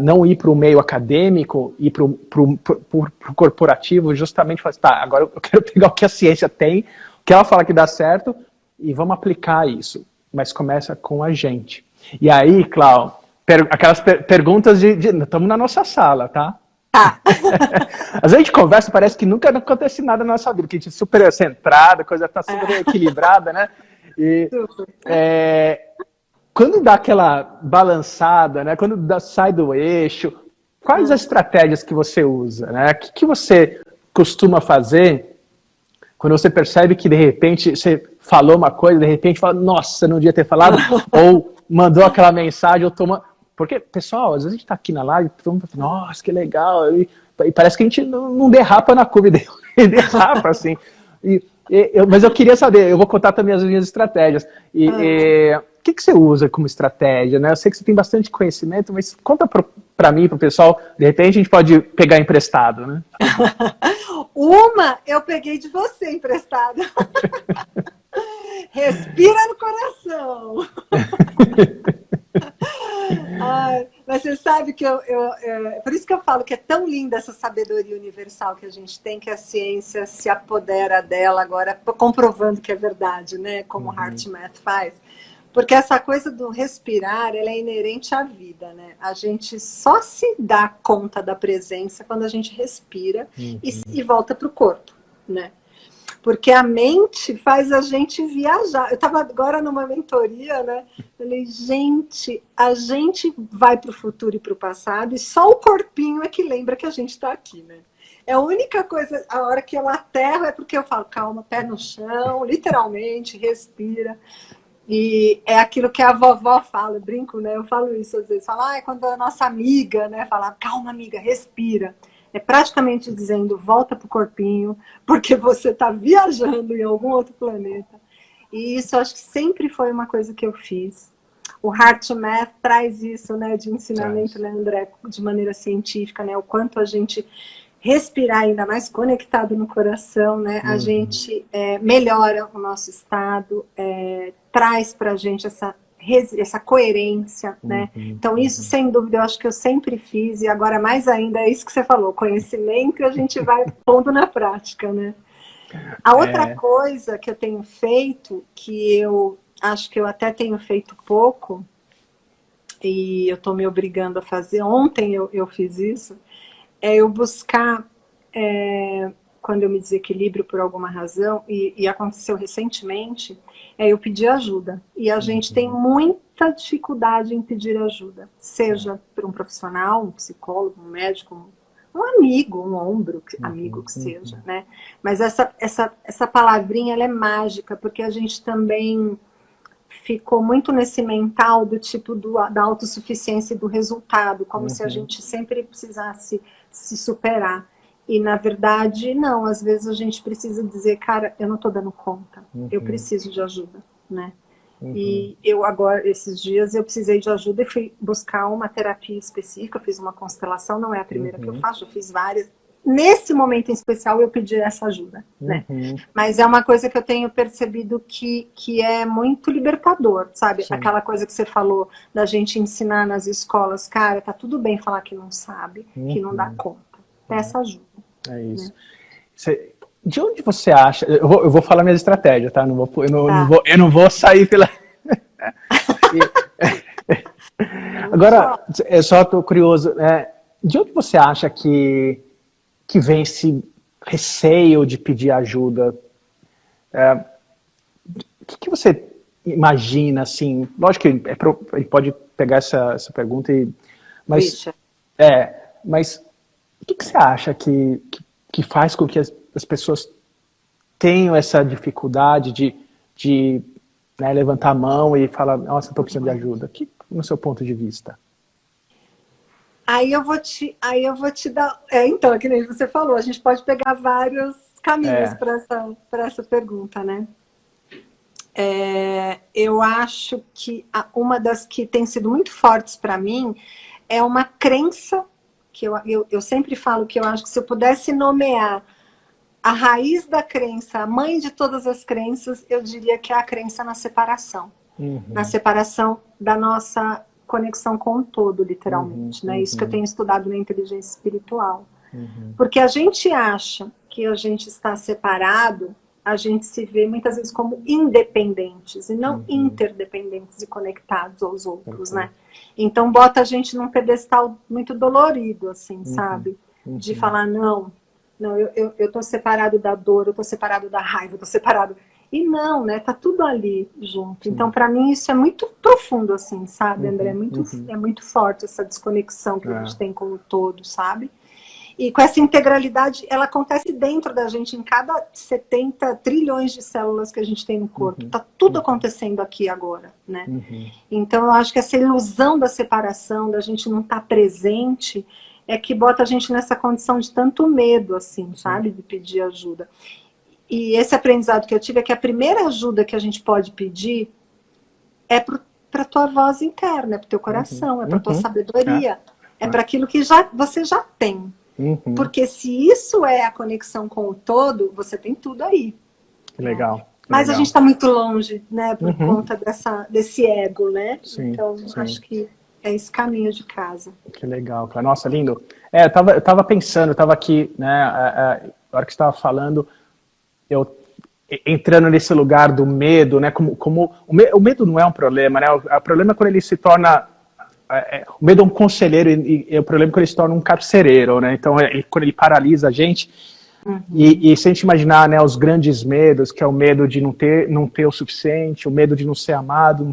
não ir para o meio acadêmico, ir para o corporativo, justamente falar assim, tá, agora eu quero pegar o que a ciência tem, o que ela fala que dá certo, e vamos aplicar isso. Mas começa com a gente. E aí, Clau, aquelas perguntas estamos na nossa sala, tá?
Tá.
Às vezes a gente conversa, parece que nunca acontece nada na nossa vida, que a gente é super centrada, a coisa está super equilibrada, né? E quando dá aquela balançada, né? Quando sai do eixo, quais as estratégias que você usa, né? O que você costuma fazer quando você percebe que de repente você falou uma coisa, de repente fala, nossa, não devia ter falado, ou mandou aquela mensagem, ou toma... Porque, pessoal, às vezes a gente tá aqui na live, todo mundo fala, nossa, que legal, e parece que a gente não derrapa na curva, e derrapa, assim. Mas eu queria saber, eu vou contar também as minhas estratégias. O que você usa como estratégia, né? Eu sei que você tem bastante conhecimento, mas conta para mim, para o pessoal, de repente a gente pode pegar emprestado, né?
Uma eu peguei de você emprestada. Respira no coração. Ai, mas você sabe que por isso que eu falo que é tão linda essa sabedoria universal que a gente tem, que a ciência se apodera dela agora, comprovando que é verdade, né? Como o HeartMath faz. Porque essa coisa do respirar, ela é inerente à vida, né? A gente só se dá conta da presença quando a gente respira e volta para o corpo, né? Porque a mente faz a gente viajar. Eu estava agora numa mentoria, né? Falei, gente, a gente vai para o futuro e para o passado e só o corpinho é que lembra que a gente está aqui, né? É a única coisa, a hora que eu aterro é porque eu falo, calma, pé no chão, literalmente, respira. E é aquilo que a vovó fala, eu brinco, né? Eu falo isso às vezes, falo, quando a nossa amiga, né, fala, calma, amiga, respira. É praticamente dizendo, volta pro corpinho, porque você está viajando em algum outro planeta. E isso acho que sempre foi uma coisa que eu fiz. O HeartMath traz isso, né, de ensinamento, né, André, de maneira científica, né, o quanto a gente respirar ainda mais conectado no coração, né, a gente melhora o nosso estado, traz pra gente essa coerência, né? Então isso, sem dúvida, eu acho que eu sempre fiz, e agora mais ainda é isso que você falou, conhecimento, a gente vai pondo na prática, né? A outra coisa que eu tenho feito, que eu acho que eu até tenho feito pouco, e eu estou me obrigando a fazer, ontem eu fiz isso, é eu buscar, quando eu me desequilibro por alguma razão, e aconteceu recentemente, eu pedi ajuda. E a gente tem muita dificuldade em pedir ajuda, seja por um profissional, um psicólogo, um médico, um amigo, um ombro, amigo que seja, né? Mas essa palavrinha, ela é mágica, porque a gente também ficou muito nesse mental do tipo da autossuficiência e do resultado, como se a gente sempre precisasse se superar. E, na verdade, não. Às vezes a gente precisa dizer, cara, eu não estou dando conta. Eu preciso de ajuda, né? E eu agora, esses dias, eu precisei de ajuda e fui buscar uma terapia específica, eu fiz uma constelação, não é a primeira que eu faço, eu fiz várias. Nesse momento em especial, eu pedi essa ajuda, né? Mas é uma coisa que eu tenho percebido que é muito libertador, sabe? Sim. Aquela coisa que você falou da gente ensinar nas escolas, cara, tá tudo bem falar que não sabe, que não dá conta. Peça ajuda.
É isso. Né? De onde você acha... Eu vou falar minha estratégia, tá? Eu não vou sair pela... Agora, eu só tô curioso, né? De onde você acha que vem esse receio de pedir ajuda? O que você imagina, assim? Lógico que a gente pode pegar essa pergunta mas o que você acha que faz com que as pessoas tenham essa dificuldade de né, levantar a mão e falar, nossa, estou precisando de ajuda? No seu ponto de vista?
Aí eu vou te dar... então, que nem você falou, a gente pode pegar vários caminhos para essa pergunta, né? Eu acho que uma das que tem sido muito fortes para mim é uma crença, que eu sempre falo que eu acho que se eu pudesse nomear a raiz da crença, a mãe de todas as crenças, eu diria que é a crença na separação. Na separação da nossa conexão com o todo, literalmente, né? Isso que eu tenho estudado na inteligência espiritual. Porque a gente acha que a gente está separado, a gente se vê muitas vezes como independentes e não interdependentes e conectados aos outros, né? Então bota a gente num pedestal muito dolorido, assim, sabe? De falar, não, eu tô separado da dor, eu tô separado da raiva, eu tô separado... E não, né? Tá tudo ali junto. Então, para mim, isso é muito profundo, assim, sabe, André? É muito forte essa desconexão que a gente tem com o todo, sabe? E com essa integralidade, ela acontece dentro da gente, em cada 70 trilhões de células que a gente tem no corpo. Tá tudo acontecendo aqui agora, né? Então, eu acho que essa ilusão da separação, da gente não estar presente, é que bota a gente nessa condição de tanto medo, assim, sabe? De pedir ajuda. E esse aprendizado que eu tive é que a primeira ajuda que a gente pode pedir é para tua voz interna, é para o teu coração, é para tua sabedoria, é para aquilo que você já tem. Porque se isso é a conexão com o todo, você tem tudo aí.
Legal.
Mas a gente está muito longe, né, por conta desse ego, né?
Sim,
então, acho que é esse caminho de casa.
Que legal, cara. Nossa, lindo. Eu tava pensando, eu tava aqui, né, a hora que você estava falando, eu entrando nesse lugar do medo, né, como o medo não é um problema, né, o problema é quando ele se torna, o medo é um conselheiro e o problema é quando ele se torna um carcereiro, né, então quando ele paralisa a gente, e se a gente imaginar, né, os grandes medos, que é o medo de não ter o suficiente, o medo de não ser amado,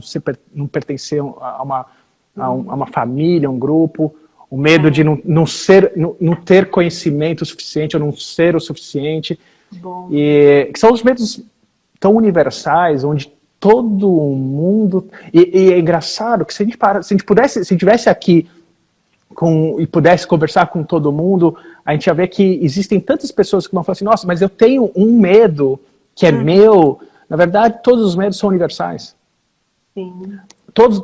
não pertencer a uma família, um grupo, o medo de não ter conhecimento suficiente, ou não ser o suficiente. E que são os medos tão universais, onde todo mundo... E é engraçado que se a gente tivesse aqui e pudesse conversar com todo mundo, a gente ia ver que existem tantas pessoas que vão falar assim, nossa, mas eu tenho um medo que é meu. Na verdade, todos os medos são universais.
Sim.
Tudo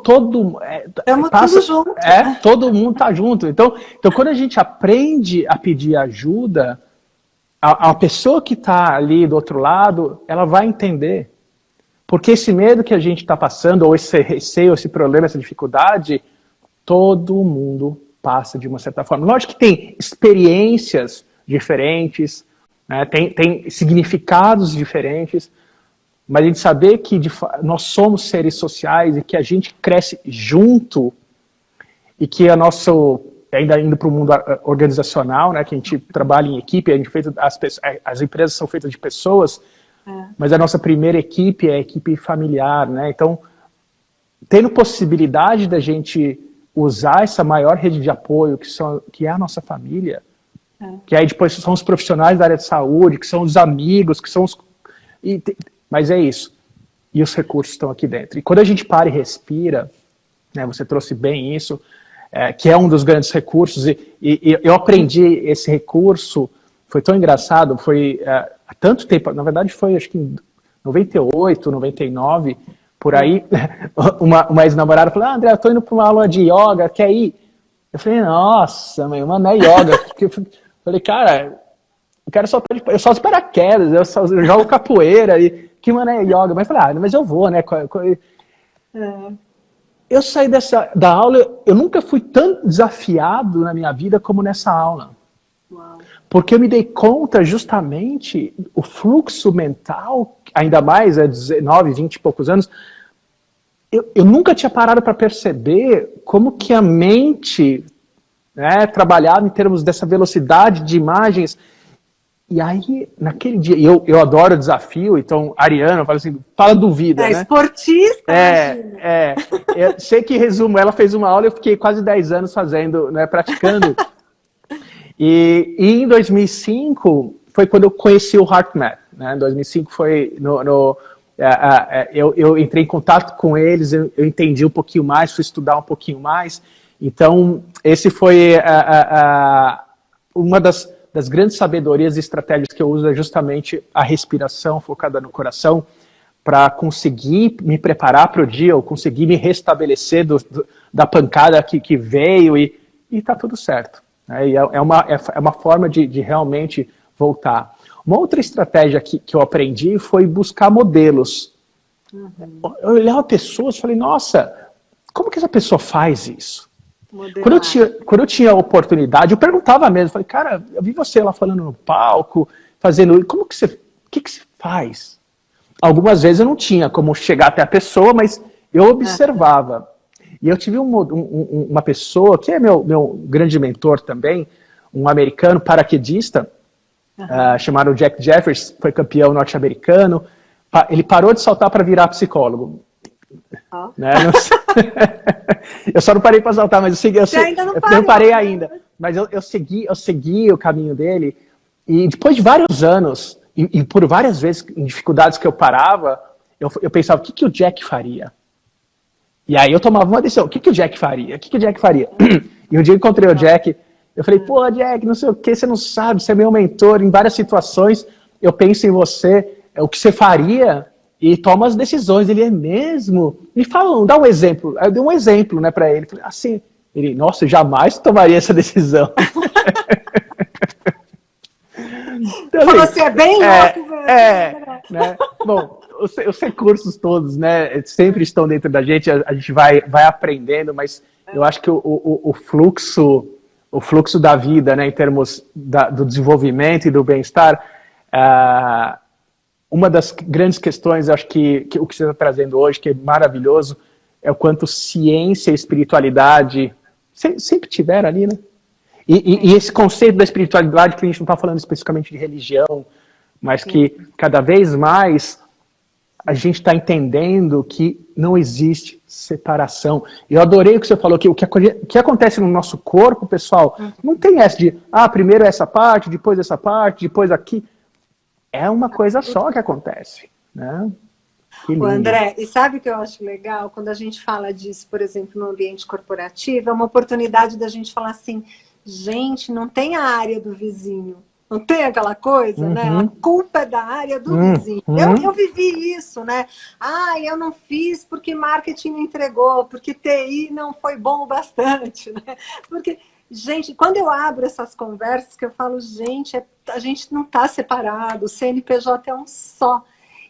junto. Todo mundo está junto. Então, quando a gente aprende a pedir ajuda, a pessoa que está ali do outro lado, ela vai entender. Porque esse medo que a gente está passando, ou esse receio, esse problema, essa dificuldade, todo mundo passa de uma certa forma. Lógico que tem experiências diferentes, né, tem significados diferentes, mas a gente saber que nós somos seres sociais e que a gente cresce junto e que ainda indo para o mundo organizacional, né, que a gente trabalha em equipe, as empresas são feitas de pessoas, mas a nossa primeira equipe é a equipe familiar, né? Então, tendo possibilidade da gente usar essa maior rede de apoio, que é a nossa família, que aí depois são os profissionais da área de saúde, que são os amigos, que são os... Mas é isso. E os recursos estão aqui dentro. E quando a gente para e respira, né, você trouxe bem isso, que é um dos grandes recursos, e eu aprendi esse recurso, foi tão engraçado, há tanto tempo, na verdade foi acho que em 98, 99, por aí, uma ex-namorada falou, André, eu tô indo para uma aula de yoga, quer ir? Eu falei, nossa, mano, não é yoga. Eu falei, cara, eu quero soltar, eu solto paraquedas, eu jogo capoeira, e que mano é yoga? Mas eu falei, mas eu vou, né? Eu saí da aula, eu nunca fui tão desafiado na minha vida como nessa aula.
Uau.
Porque eu me dei conta justamente o fluxo mental, ainda mais, 19, 20 e poucos anos, eu nunca tinha parado para perceber como que a mente, né, trabalhava em termos dessa velocidade de imagens. E aí, naquele dia, eu adoro desafio, então, Ariana, fala assim, fala duvida, né?
Esportista,
eu sei que, resumo, ela fez uma aula e eu fiquei quase 10 anos fazendo, né, praticando. E em 2005 foi quando eu conheci o HeartMath, né? Em 2005 foi eu entrei em contato com eles, eu entendi um pouquinho mais, fui estudar um pouquinho mais. Então, esse foi uma das grandes sabedorias e estratégias que eu uso, é justamente a respiração focada no coração, para conseguir me preparar para o dia, ou conseguir me restabelecer da pancada que veio, e tá tudo certo. É uma forma de realmente voltar. Uma outra estratégia que eu aprendi foi buscar modelos. Eu olhava pessoas e falei, nossa, como que essa pessoa faz isso? Quando eu tinha a oportunidade, eu perguntava mesmo, falei, cara, eu vi você lá falando no palco, fazendo, o que você faz? Algumas vezes eu não tinha como chegar até a pessoa, mas eu observava. E eu tive uma pessoa, que é meu grande mentor também, um americano paraquedista, chamado Jack Jeffers, foi campeão norte-americano. Ele parou de saltar para virar psicólogo. Né? Eu só não parei para saltar, mas eu não parei ainda. Mas eu segui o caminho dele, e depois de vários anos, e por várias vezes, em dificuldades que eu parava, eu pensava, o que o Jack faria? E aí eu tomava uma decisão, o que o Jack faria? E um dia eu encontrei o Jack, eu falei, pô, Jack, não sei o que, você não sabe, você é meu mentor em várias situações, eu penso em você, o que você faria, e toma as decisões. Ele, é mesmo? Me fala, dá um exemplo. Aí eu dei um exemplo, né, pra ele. Falei, assim, ele, nossa, eu jamais tomaria essa decisão. Então,
falou assim, é bem louco,
né? Bom, os recursos todos, né, sempre estão dentro da gente, a gente vai aprendendo, mas eu acho que o fluxo da vida, né, em termos do desenvolvimento e do bem-estar, uma das grandes questões, eu acho que o que você está trazendo hoje, que é maravilhoso, é o quanto ciência e espiritualidade sempre tiveram ali, né? E esse conceito da espiritualidade, que a gente não está falando especificamente de religião, mas que cada vez mais a gente está entendendo que não existe separação. Eu adorei o que você falou, que o que acontece no nosso corpo, pessoal, não tem essa de, primeiro essa parte, depois essa parte, depois aqui. É uma coisa só que acontece, né?
O André, e sabe o que eu acho legal? Quando a gente fala disso, por exemplo, no ambiente corporativo, é uma oportunidade da gente falar assim, gente, não tem a área do vizinho. Não tem aquela coisa, né? A culpa é da área do vizinho. Eu vivi isso, né? Eu não fiz porque marketing não entregou, porque TI não foi bom o bastante, né? Porque, gente, quando eu abro essas conversas, que eu falo, gente, a gente não está separado, o CNPJ é um só.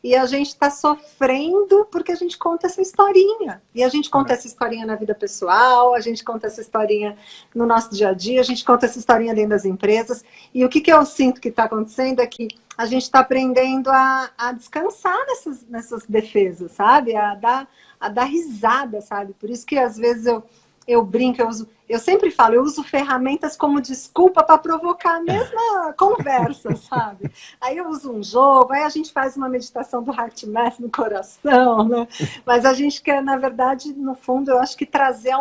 E a gente está sofrendo porque a gente conta essa historinha. E a gente conta essa historinha na vida pessoal, a gente conta essa historinha no nosso dia a dia, a gente conta essa historinha dentro das empresas. E o que eu sinto que está acontecendo é que a gente está aprendendo a descansar nessas defesas, sabe? A dar risada, sabe? Por isso que às vezes eu brinco, eu sempre falo, eu uso ferramentas como desculpa para provocar a mesma conversa, sabe? Aí eu uso um jogo, aí a gente faz uma meditação do HeartMath no coração, né? Mas a gente quer, na verdade, no fundo, eu acho que trazer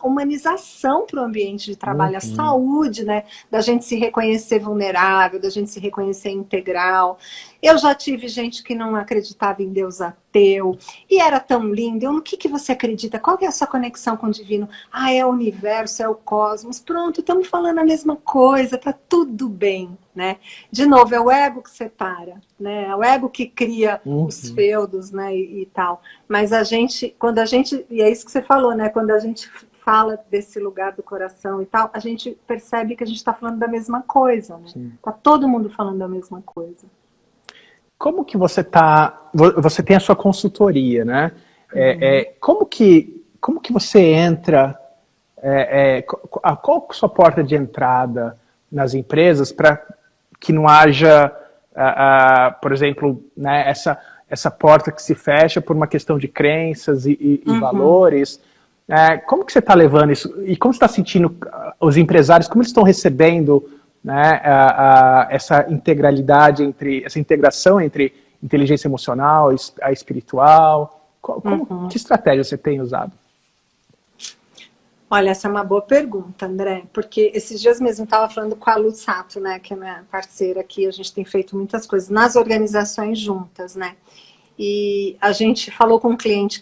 humanização para o ambiente de trabalho, a saúde, né? Da gente se reconhecer vulnerável, da gente se reconhecer integral. Eu já tive gente que não acreditava em Deus ateu, e era tão lindo. No que você acredita? Qual que é a sua conexão com o divino? Ah, é o universo, é o cosmos. Pronto, estamos falando a mesma coisa, tá tudo bem, né? De novo, é o ego que separa, né? É o ego que cria os feudos, né? E tal. Mas quando a gente, e é isso que você falou, né? Quando a gente fala desse lugar do coração e tal, a gente percebe que a gente está falando da mesma coisa, né? Tá todo mundo falando da mesma coisa.
Como que você tem a sua consultoria, né? Como que você entra, qual a sua porta de entrada nas empresas para que não haja, por exemplo, né, essa porta que se fecha por uma questão de crenças e valores? Como que você está levando isso? E como você está sentindo os empresários, como eles estão recebendo, né, essa integralidade essa integração entre inteligência emocional, a espiritual? Que estratégia você tem usado?
Olha, essa é uma boa pergunta, André, porque esses dias mesmo eu estava falando com a Lu Sato, né, que é minha parceira aqui, a gente tem feito muitas coisas nas organizações juntas, né, e a gente falou com um cliente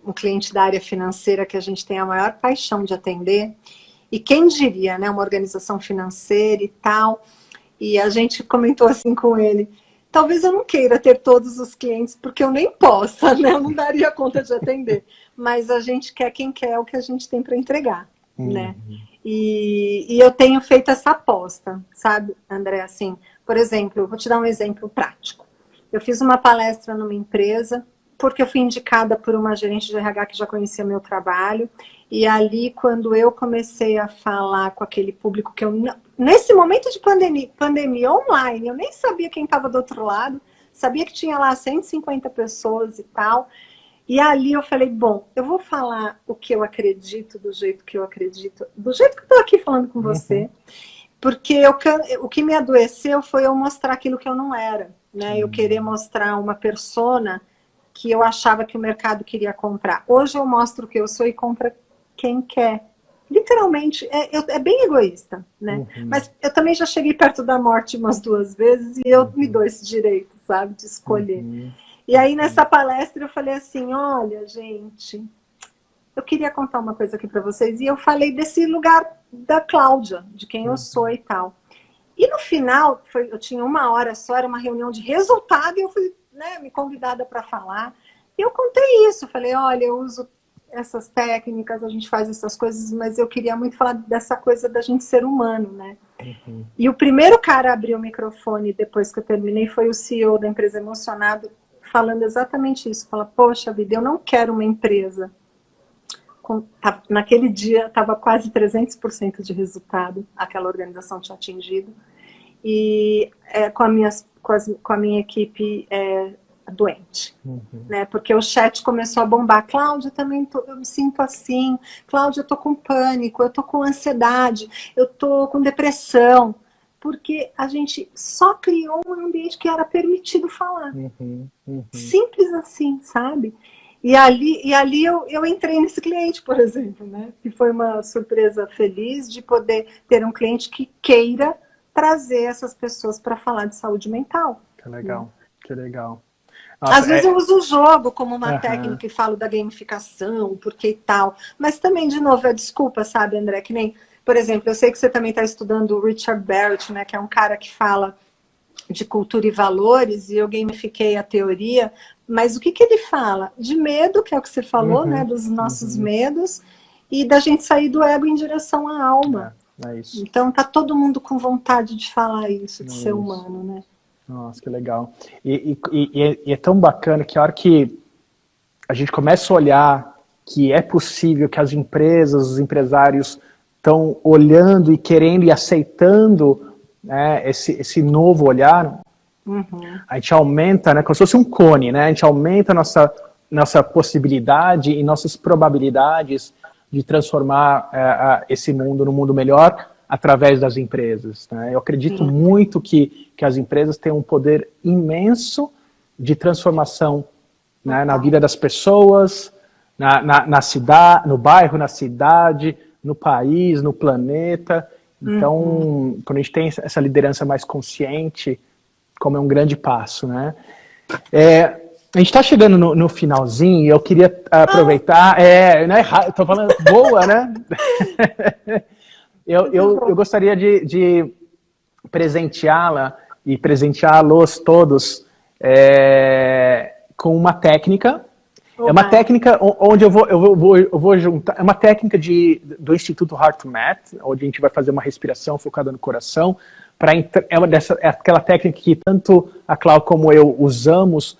um cliente da área financeira que a gente tem a maior paixão de atender, e quem diria, né, uma organização financeira e tal, e a gente comentou assim com ele, talvez eu não queira ter todos os clientes, porque eu nem possa, né, eu não daria conta de atender, mas a gente quer quem quer o que a gente tem para entregar, né, e eu tenho feito essa aposta, sabe, André, assim, por exemplo, eu vou te dar um exemplo prático, eu fiz uma palestra numa empresa, porque eu fui indicada por uma gerente de RH que já conhecia meu trabalho, e ali, quando eu comecei a falar com aquele público que eu, nesse momento de pandemia online, eu nem sabia quem estava do outro lado, sabia que tinha lá 150 pessoas e tal, e ali eu falei, bom, eu vou falar o que eu acredito, do jeito que eu acredito, do jeito que eu estou aqui falando com você, porque o que me adoeceu foi eu mostrar aquilo que eu não era, né? Eu querer mostrar uma persona que eu achava que o mercado queria comprar. Hoje eu mostro o que eu sou e compra quem quer. Literalmente, é bem egoísta, né? Mas eu também já cheguei perto da morte umas 2 vezes e eu me dou esse direito, sabe? De escolher. E aí nessa palestra eu falei assim, olha, gente, eu queria contar uma coisa aqui para vocês. E eu falei desse lugar da Cláudia, de quem eu sou e tal. E no final, eu tinha 1 hora só, era uma reunião de resultado e eu fui, né, me convidada para falar. E eu contei isso, falei, olha, eu uso essas técnicas, a gente faz essas coisas, mas eu queria muito falar dessa coisa da gente ser humano, né? E o primeiro cara a abrir o microfone depois que eu terminei foi o CEO da empresa Emocionado, falando exatamente isso. Fala, poxa vida, eu não quero uma empresa. Naquele dia estava quase 300% de resultado, aquela organização tinha atingido. E com a minha equipe doente, né? Porque o chat começou a bombar. Cláudia, eu me sinto assim. Cláudia, eu tô com pânico, eu tô com ansiedade, eu tô com depressão. Porque a gente só criou um ambiente que era permitido falar. Simples assim, sabe? E ali eu entrei nesse cliente, por exemplo, né? Que foi uma surpresa feliz de poder ter um cliente que queira trazer essas pessoas para falar de saúde mental.
Que legal, que legal.
Nossa, às vezes eu uso o jogo como uma técnica e falo da gamificação, porque e tal. Mas também, de novo, é desculpa, sabe, André? Que nem, por exemplo, eu sei que você também está estudando o Richard Barrett, né? Que é um cara que fala de cultura e valores, e eu gamifiquei a teoria. Mas o que ele fala? De medo, que é o que você falou, né? Dos nossos medos, e da gente sair do ego em direção à alma.
É isso.
Então tá todo mundo com vontade de falar isso, de ser humano, né?
Nossa, que legal. E é tão bacana que a hora que a gente começa a olhar que é possível, que as empresas, os empresários estão olhando e querendo e aceitando, né, esse novo olhar, a gente aumenta, né, como se fosse um cone, né, a gente aumenta a nossa possibilidade e nossas probabilidades de transformar esse mundo num mundo melhor através das empresas, né? Eu acredito muito que as empresas têm um poder imenso de transformação, né, na vida das pessoas, na cidade, no bairro, na cidade, no país, no planeta. Então, quando a gente tem essa liderança mais consciente, como é um grande passo, né? A gente está chegando no finalzinho e eu queria aproveitar, não é errado, estou falando boa, né? eu gostaria de presenteá-la e presenteá-los todos com uma técnica. É uma técnica onde eu vou juntar, é uma técnica do Instituto Heart Math, onde a gente vai fazer uma respiração focada no coração. É aquela técnica que tanto a Cláudia como eu usamos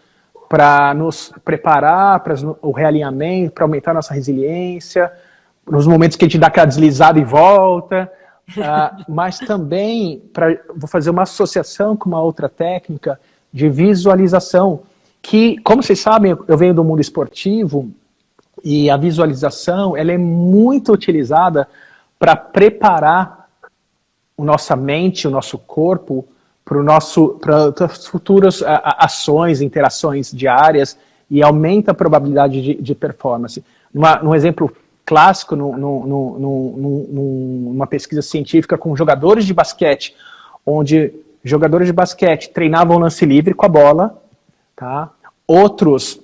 para nos preparar para o realinhamento, para aumentar a nossa resiliência, nos momentos que a gente dá aquela deslizada e volta, mas também vou fazer uma associação com uma outra técnica de visualização, que, como vocês sabem, eu venho do mundo esportivo e a visualização ela é muito utilizada para preparar a nossa mente, o nosso corpo para as futuras ações, interações diárias e aumenta a probabilidade de performance. Num exemplo clássico, numa pesquisa científica com jogadores de basquete, onde jogadores de basquete treinavam lance livre com a bola, tá? Outros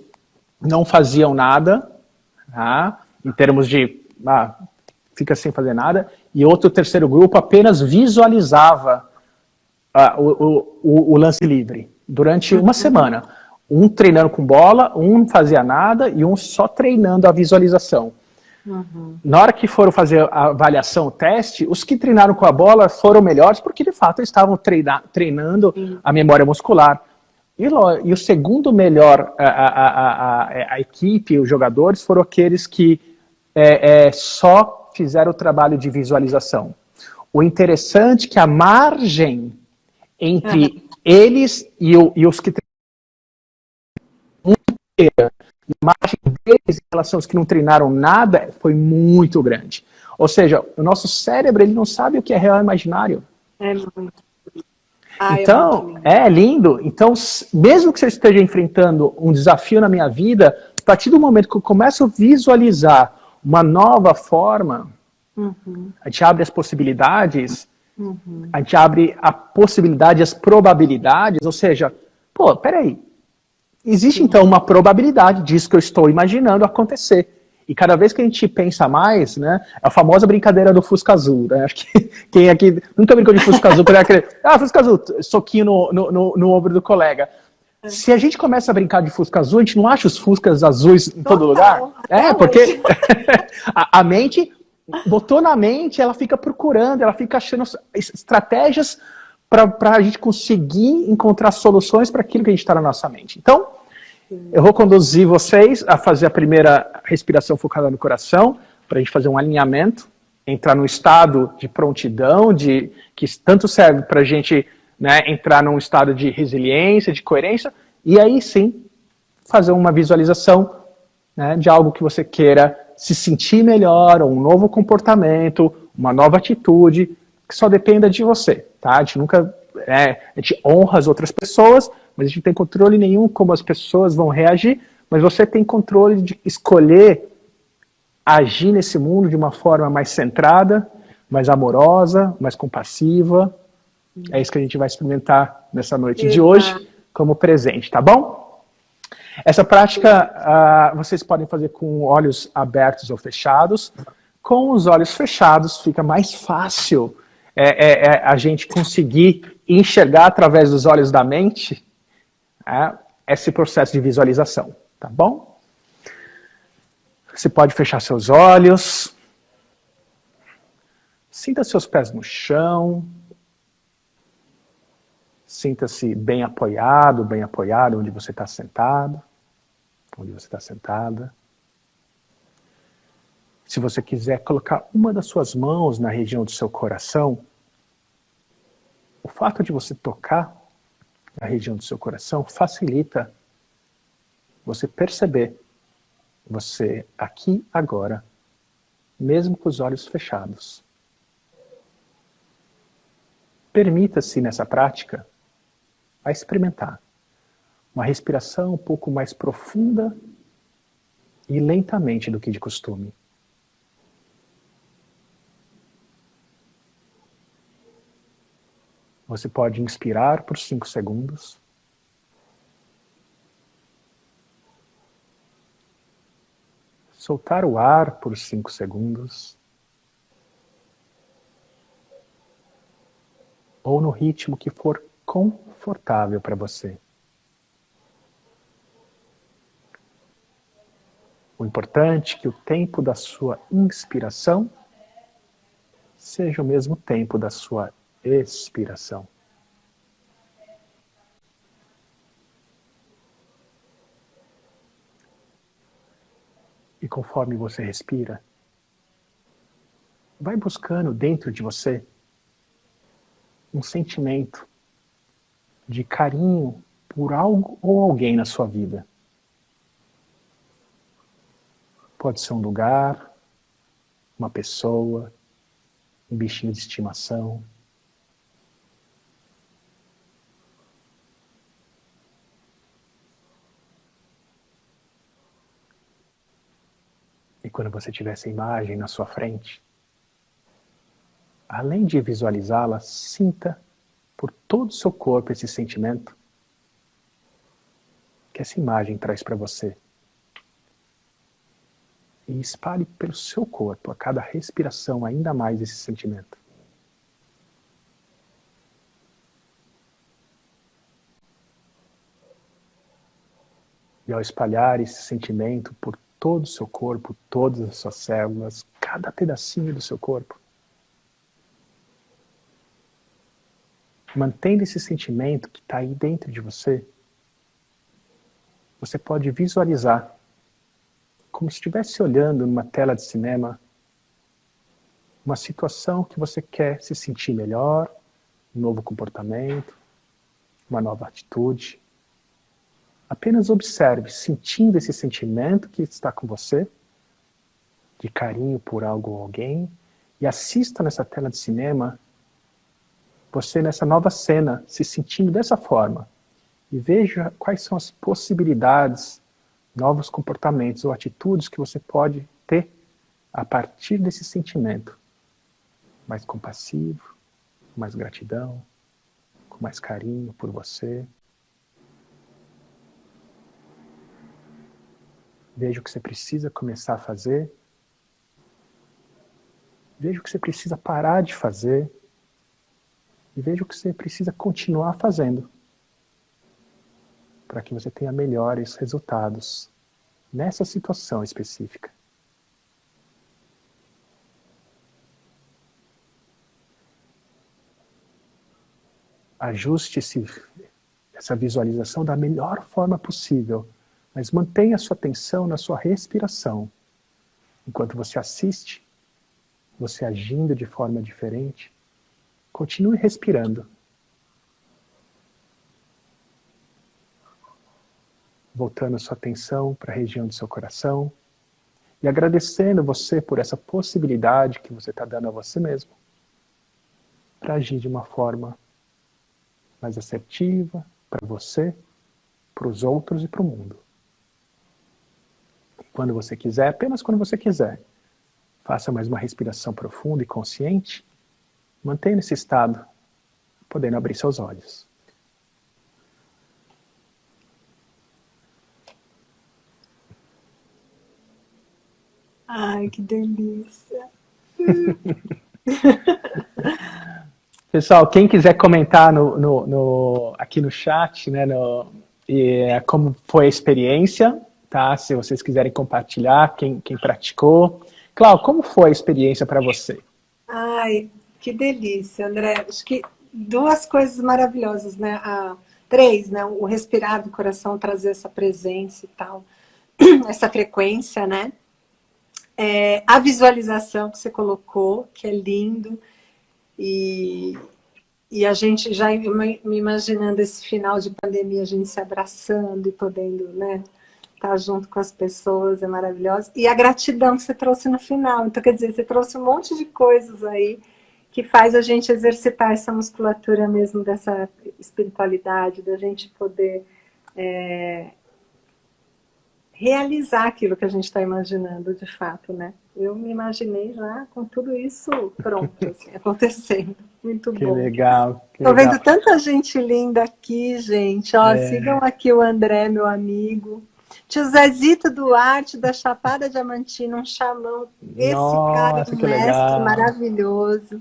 não faziam nada, tá? Em termos de fica sem fazer nada, e outro terceiro grupo apenas visualizava o lance livre durante uma semana. Um treinando com bola, um não fazia nada e um só treinando a visualização. Na hora que foram fazer a avaliação, o teste, os que treinaram com a bola foram melhores porque de fato eles estavam treinando a memória muscular. E o segundo melhor, a equipe, os jogadores, foram aqueles que só fizeram o trabalho de visualização. O interessante é que a margem entre eles e os que treinaram, a margem deles em relação aos que não treinaram nada foi muito grande. Ou seja, o nosso cérebro ele não sabe o que é real e imaginário. Então, é lindo. Então, mesmo que você esteja enfrentando um desafio na minha vida, a partir do momento que eu começo a visualizar uma nova forma, a gente abre as possibilidades, a gente abre a possibilidade, as probabilidades, ou seja, peraí, existe então uma probabilidade disso que eu estou imaginando acontecer. E cada vez que a gente pensa mais, né, a famosa brincadeira do Fusca Azul, né, acho que quem aqui nunca brincou de Fusca Azul, Fusca Azul, soquinho no ombro do colega. Se a gente começa a brincar de Fusca Azul, a gente não acha os Fuscas azuis em todo lugar? Porque a mente, botou na mente, ela fica procurando, ela fica achando estratégias para a gente conseguir encontrar soluções para aquilo que a gente está na nossa mente. Então, eu vou conduzir vocês a fazer a primeira respiração focada no coração, para a gente fazer um alinhamento, entrar num estado de prontidão, que tanto serve para a gente, né, entrar num estado de resiliência, de coerência, e aí sim, fazer uma visualização, né, de algo que você queira se sentir melhor, ou um novo comportamento, uma nova atitude, que só dependa de você, tá? A gente nunca, a gente honra as outras pessoas, mas a gente não tem controle nenhum como as pessoas vão reagir, mas você tem controle de escolher agir nesse mundo de uma forma mais centrada, mais amorosa, mais compassiva. É isso que a gente vai experimentar nessa noite de hoje como presente, tá bom? Essa prática vocês podem fazer com olhos abertos ou fechados. Com os olhos fechados fica mais fácil a gente conseguir enxergar através dos olhos da mente esse processo de visualização, tá bom? Você pode fechar seus olhos, sinta seus pés no chão, sinta-se bem apoiado onde você está sentado, onde você está sentada. Se você quiser colocar uma das suas mãos na região do seu coração, o fato de você tocar na região do seu coração facilita você perceber você aqui agora, mesmo com os olhos fechados. Permita-se nessa prática a experimentar uma respiração um pouco mais profunda e lentamente do que de costume. Você pode inspirar por 5 segundos. Soltar o ar por 5 segundos. Ou no ritmo que for confortável para você. O importante é que o tempo da sua inspiração seja o mesmo tempo da sua expiração. E conforme você respira, vai buscando dentro de você um sentimento de carinho por algo ou alguém na sua vida. Pode ser um lugar, uma pessoa, um bichinho de estimação. E quando você tiver essa imagem na sua frente, além de visualizá-la, sinta por todo o seu corpo esse sentimento que essa imagem traz para você. E espalhe pelo seu corpo, a cada respiração, ainda mais esse sentimento. E ao espalhar esse sentimento por todo o seu corpo, todas as suas células, cada pedacinho do seu corpo, mantendo esse sentimento que está aí dentro de você, você pode visualizar como se estivesse olhando numa tela de cinema uma situação que você quer se sentir melhor, um novo comportamento, uma nova atitude. Apenas observe, sentindo esse sentimento que está com você, de carinho por algo ou alguém, e assista nessa tela de cinema, você nessa nova cena, se sentindo dessa forma. E veja quais são as possibilidades, novos comportamentos ou atitudes que você pode ter a partir desse sentimento. Mais compassivo, com mais gratidão, com mais carinho por você. Veja o que você precisa começar a fazer. Veja o que você precisa parar de fazer. E veja o que você precisa continuar fazendo para que você tenha melhores resultados nessa situação específica. Ajuste essa visualização da melhor forma possível, mas mantenha a sua atenção na sua respiração. Enquanto você assiste, você agindo de forma diferente, continue respirando. Voltando a sua atenção para a região do seu coração e agradecendo você por essa possibilidade que você está dando a você mesmo para agir de uma forma mais assertiva para você, para os outros e para o mundo. Quando você quiser, apenas quando você quiser, faça mais uma respiração profunda e consciente, mantenha esse estado, podendo abrir seus olhos.
Ai, que delícia.
Pessoal, quem quiser comentar aqui no chat, né, como foi a experiência, tá? Se vocês quiserem compartilhar, quem praticou. Cláudio, como foi a experiência para você?
Ai, que delícia, André. Acho que duas coisas maravilhosas, né? Três, né? O respirar do coração, trazer essa presença e tal, essa frequência, né? A visualização que você colocou, que é lindo. E a gente já me imaginando esse final de pandemia, a gente se abraçando e podendo, né, estar junto com as pessoas, é maravilhoso. E a gratidão que você trouxe no final. Então, quer dizer, você trouxe um monte de coisas aí que faz a gente exercitar essa musculatura mesmo dessa espiritualidade, da gente poder realizar aquilo que a gente está imaginando de fato, né? Eu me imaginei já com tudo isso pronto, assim, acontecendo. Muito
Que
bom.
legal, que
Tô
legal.
vendo tanta gente linda aqui, gente. Ó, sigam aqui o André, meu amigo. Tio Zezito Duarte, da Chapada Diamantina, um xamã. Esse cara é
Nossa,
um
que
mestre
legal.
maravilhoso.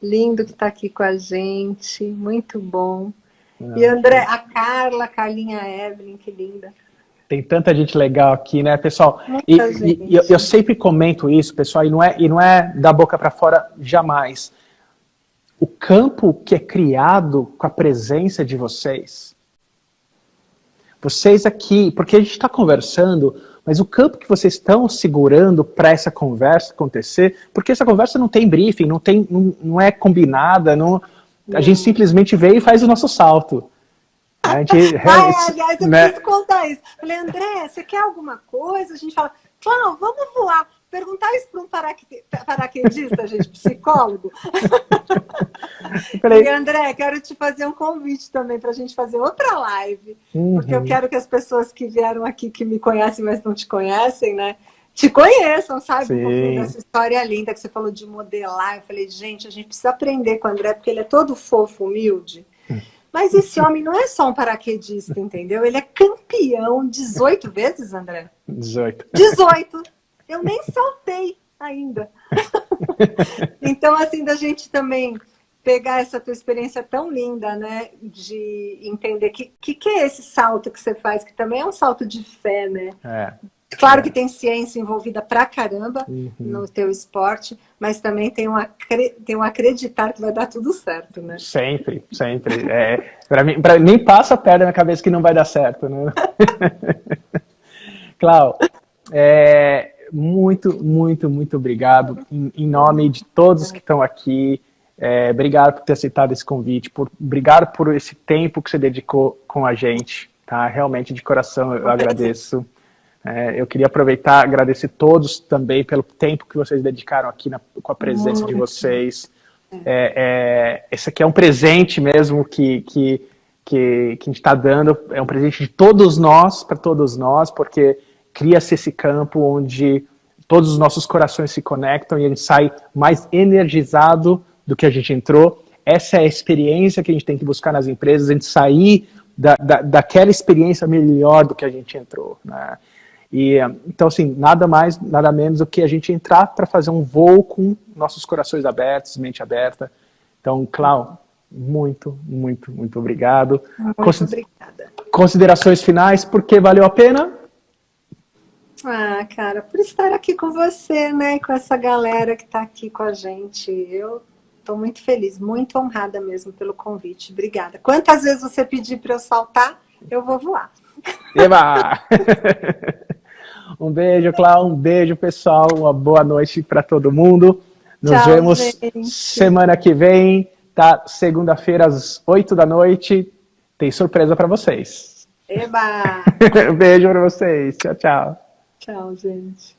Lindo que está aqui com a gente. Muito bom. E
Não,
André, a Carla, a Carlinha Evelyn, que linda.
tem tanta gente legal aqui, né, pessoal?
Muita
E eu
gente.
sempre comento isso, pessoal, e não é da boca para fora jamais. O campo que é criado com a presença de vocês aqui, porque a gente está conversando, mas o campo que vocês estão segurando para essa conversa acontecer, porque essa conversa não tem briefing, não é combinada, a gente simplesmente veio e faz o nosso salto. A gente,
Aliás, eu
né?
preciso contar isso. Falei, André, você quer alguma coisa? A gente fala, Cláudio, vamos voar. Perguntar isso para um paraquedista, gente, psicólogo.
Falei,
E André, quero te fazer um convite também para a gente fazer outra live, porque eu quero que as pessoas que vieram aqui, que me conhecem, mas não te conhecem, né? Te conheçam, sabe?
Sim.
Um pouquinho dessa história linda que você falou de modelar. Eu falei, gente, a gente precisa aprender com o André, porque ele é todo fofo, humilde. Mas esse homem não é só um paraquedista, entendeu? Ele é campeão 18 vezes, André?
18.
18! Eu nem saltei ainda. Então, assim, da gente também pegar essa tua experiência tão linda, né? De entender que é esse salto que você faz, que também é um salto de fé, né? Claro que tem ciência envolvida pra caramba no teu esporte, mas também tem um acreditar que vai dar tudo certo, né?
Sempre, sempre. Pra mim, nem passa a perna na cabeça que não vai dar certo, né? Clau, muito, muito, muito obrigado. Em nome de todos que estão aqui, obrigado por ter aceitado esse convite, obrigado por esse tempo que você dedicou com a gente, tá? Realmente, de coração, eu agradeço. Eu queria aproveitar, agradecer todos também pelo tempo que vocês dedicaram aqui com a presença de vocês. Esse aqui é um presente mesmo que a gente está dando, é um presente de todos nós, para todos nós, porque cria-se esse campo onde todos os nossos corações se conectam e a gente sai mais energizado do que a gente entrou. Essa é a experiência que a gente tem que buscar nas empresas, a gente sair daquela experiência melhor do que a gente entrou, né? Então, assim, nada mais, nada menos do que a gente entrar para fazer um voo com nossos corações abertos, mente aberta. Então, Clau, muito, muito, muito obrigado.
Muito obrigada.
Considerações finais, porque valeu a pena?
Ah, cara, por estar aqui com você, né? Com essa galera que está aqui com a gente. Eu estou muito feliz, muito honrada mesmo pelo convite. Obrigada. Quantas vezes você pedir para eu saltar, eu vou voar.
Eba! Um beijo, Clau, um beijo, pessoal, uma boa noite para todo mundo. Nos vemos semana que vem, tá? Segunda-feira às 8 da noite. Tem surpresa para vocês.
Eba!
Beijo para vocês. Tchau, tchau.
Tchau, gente.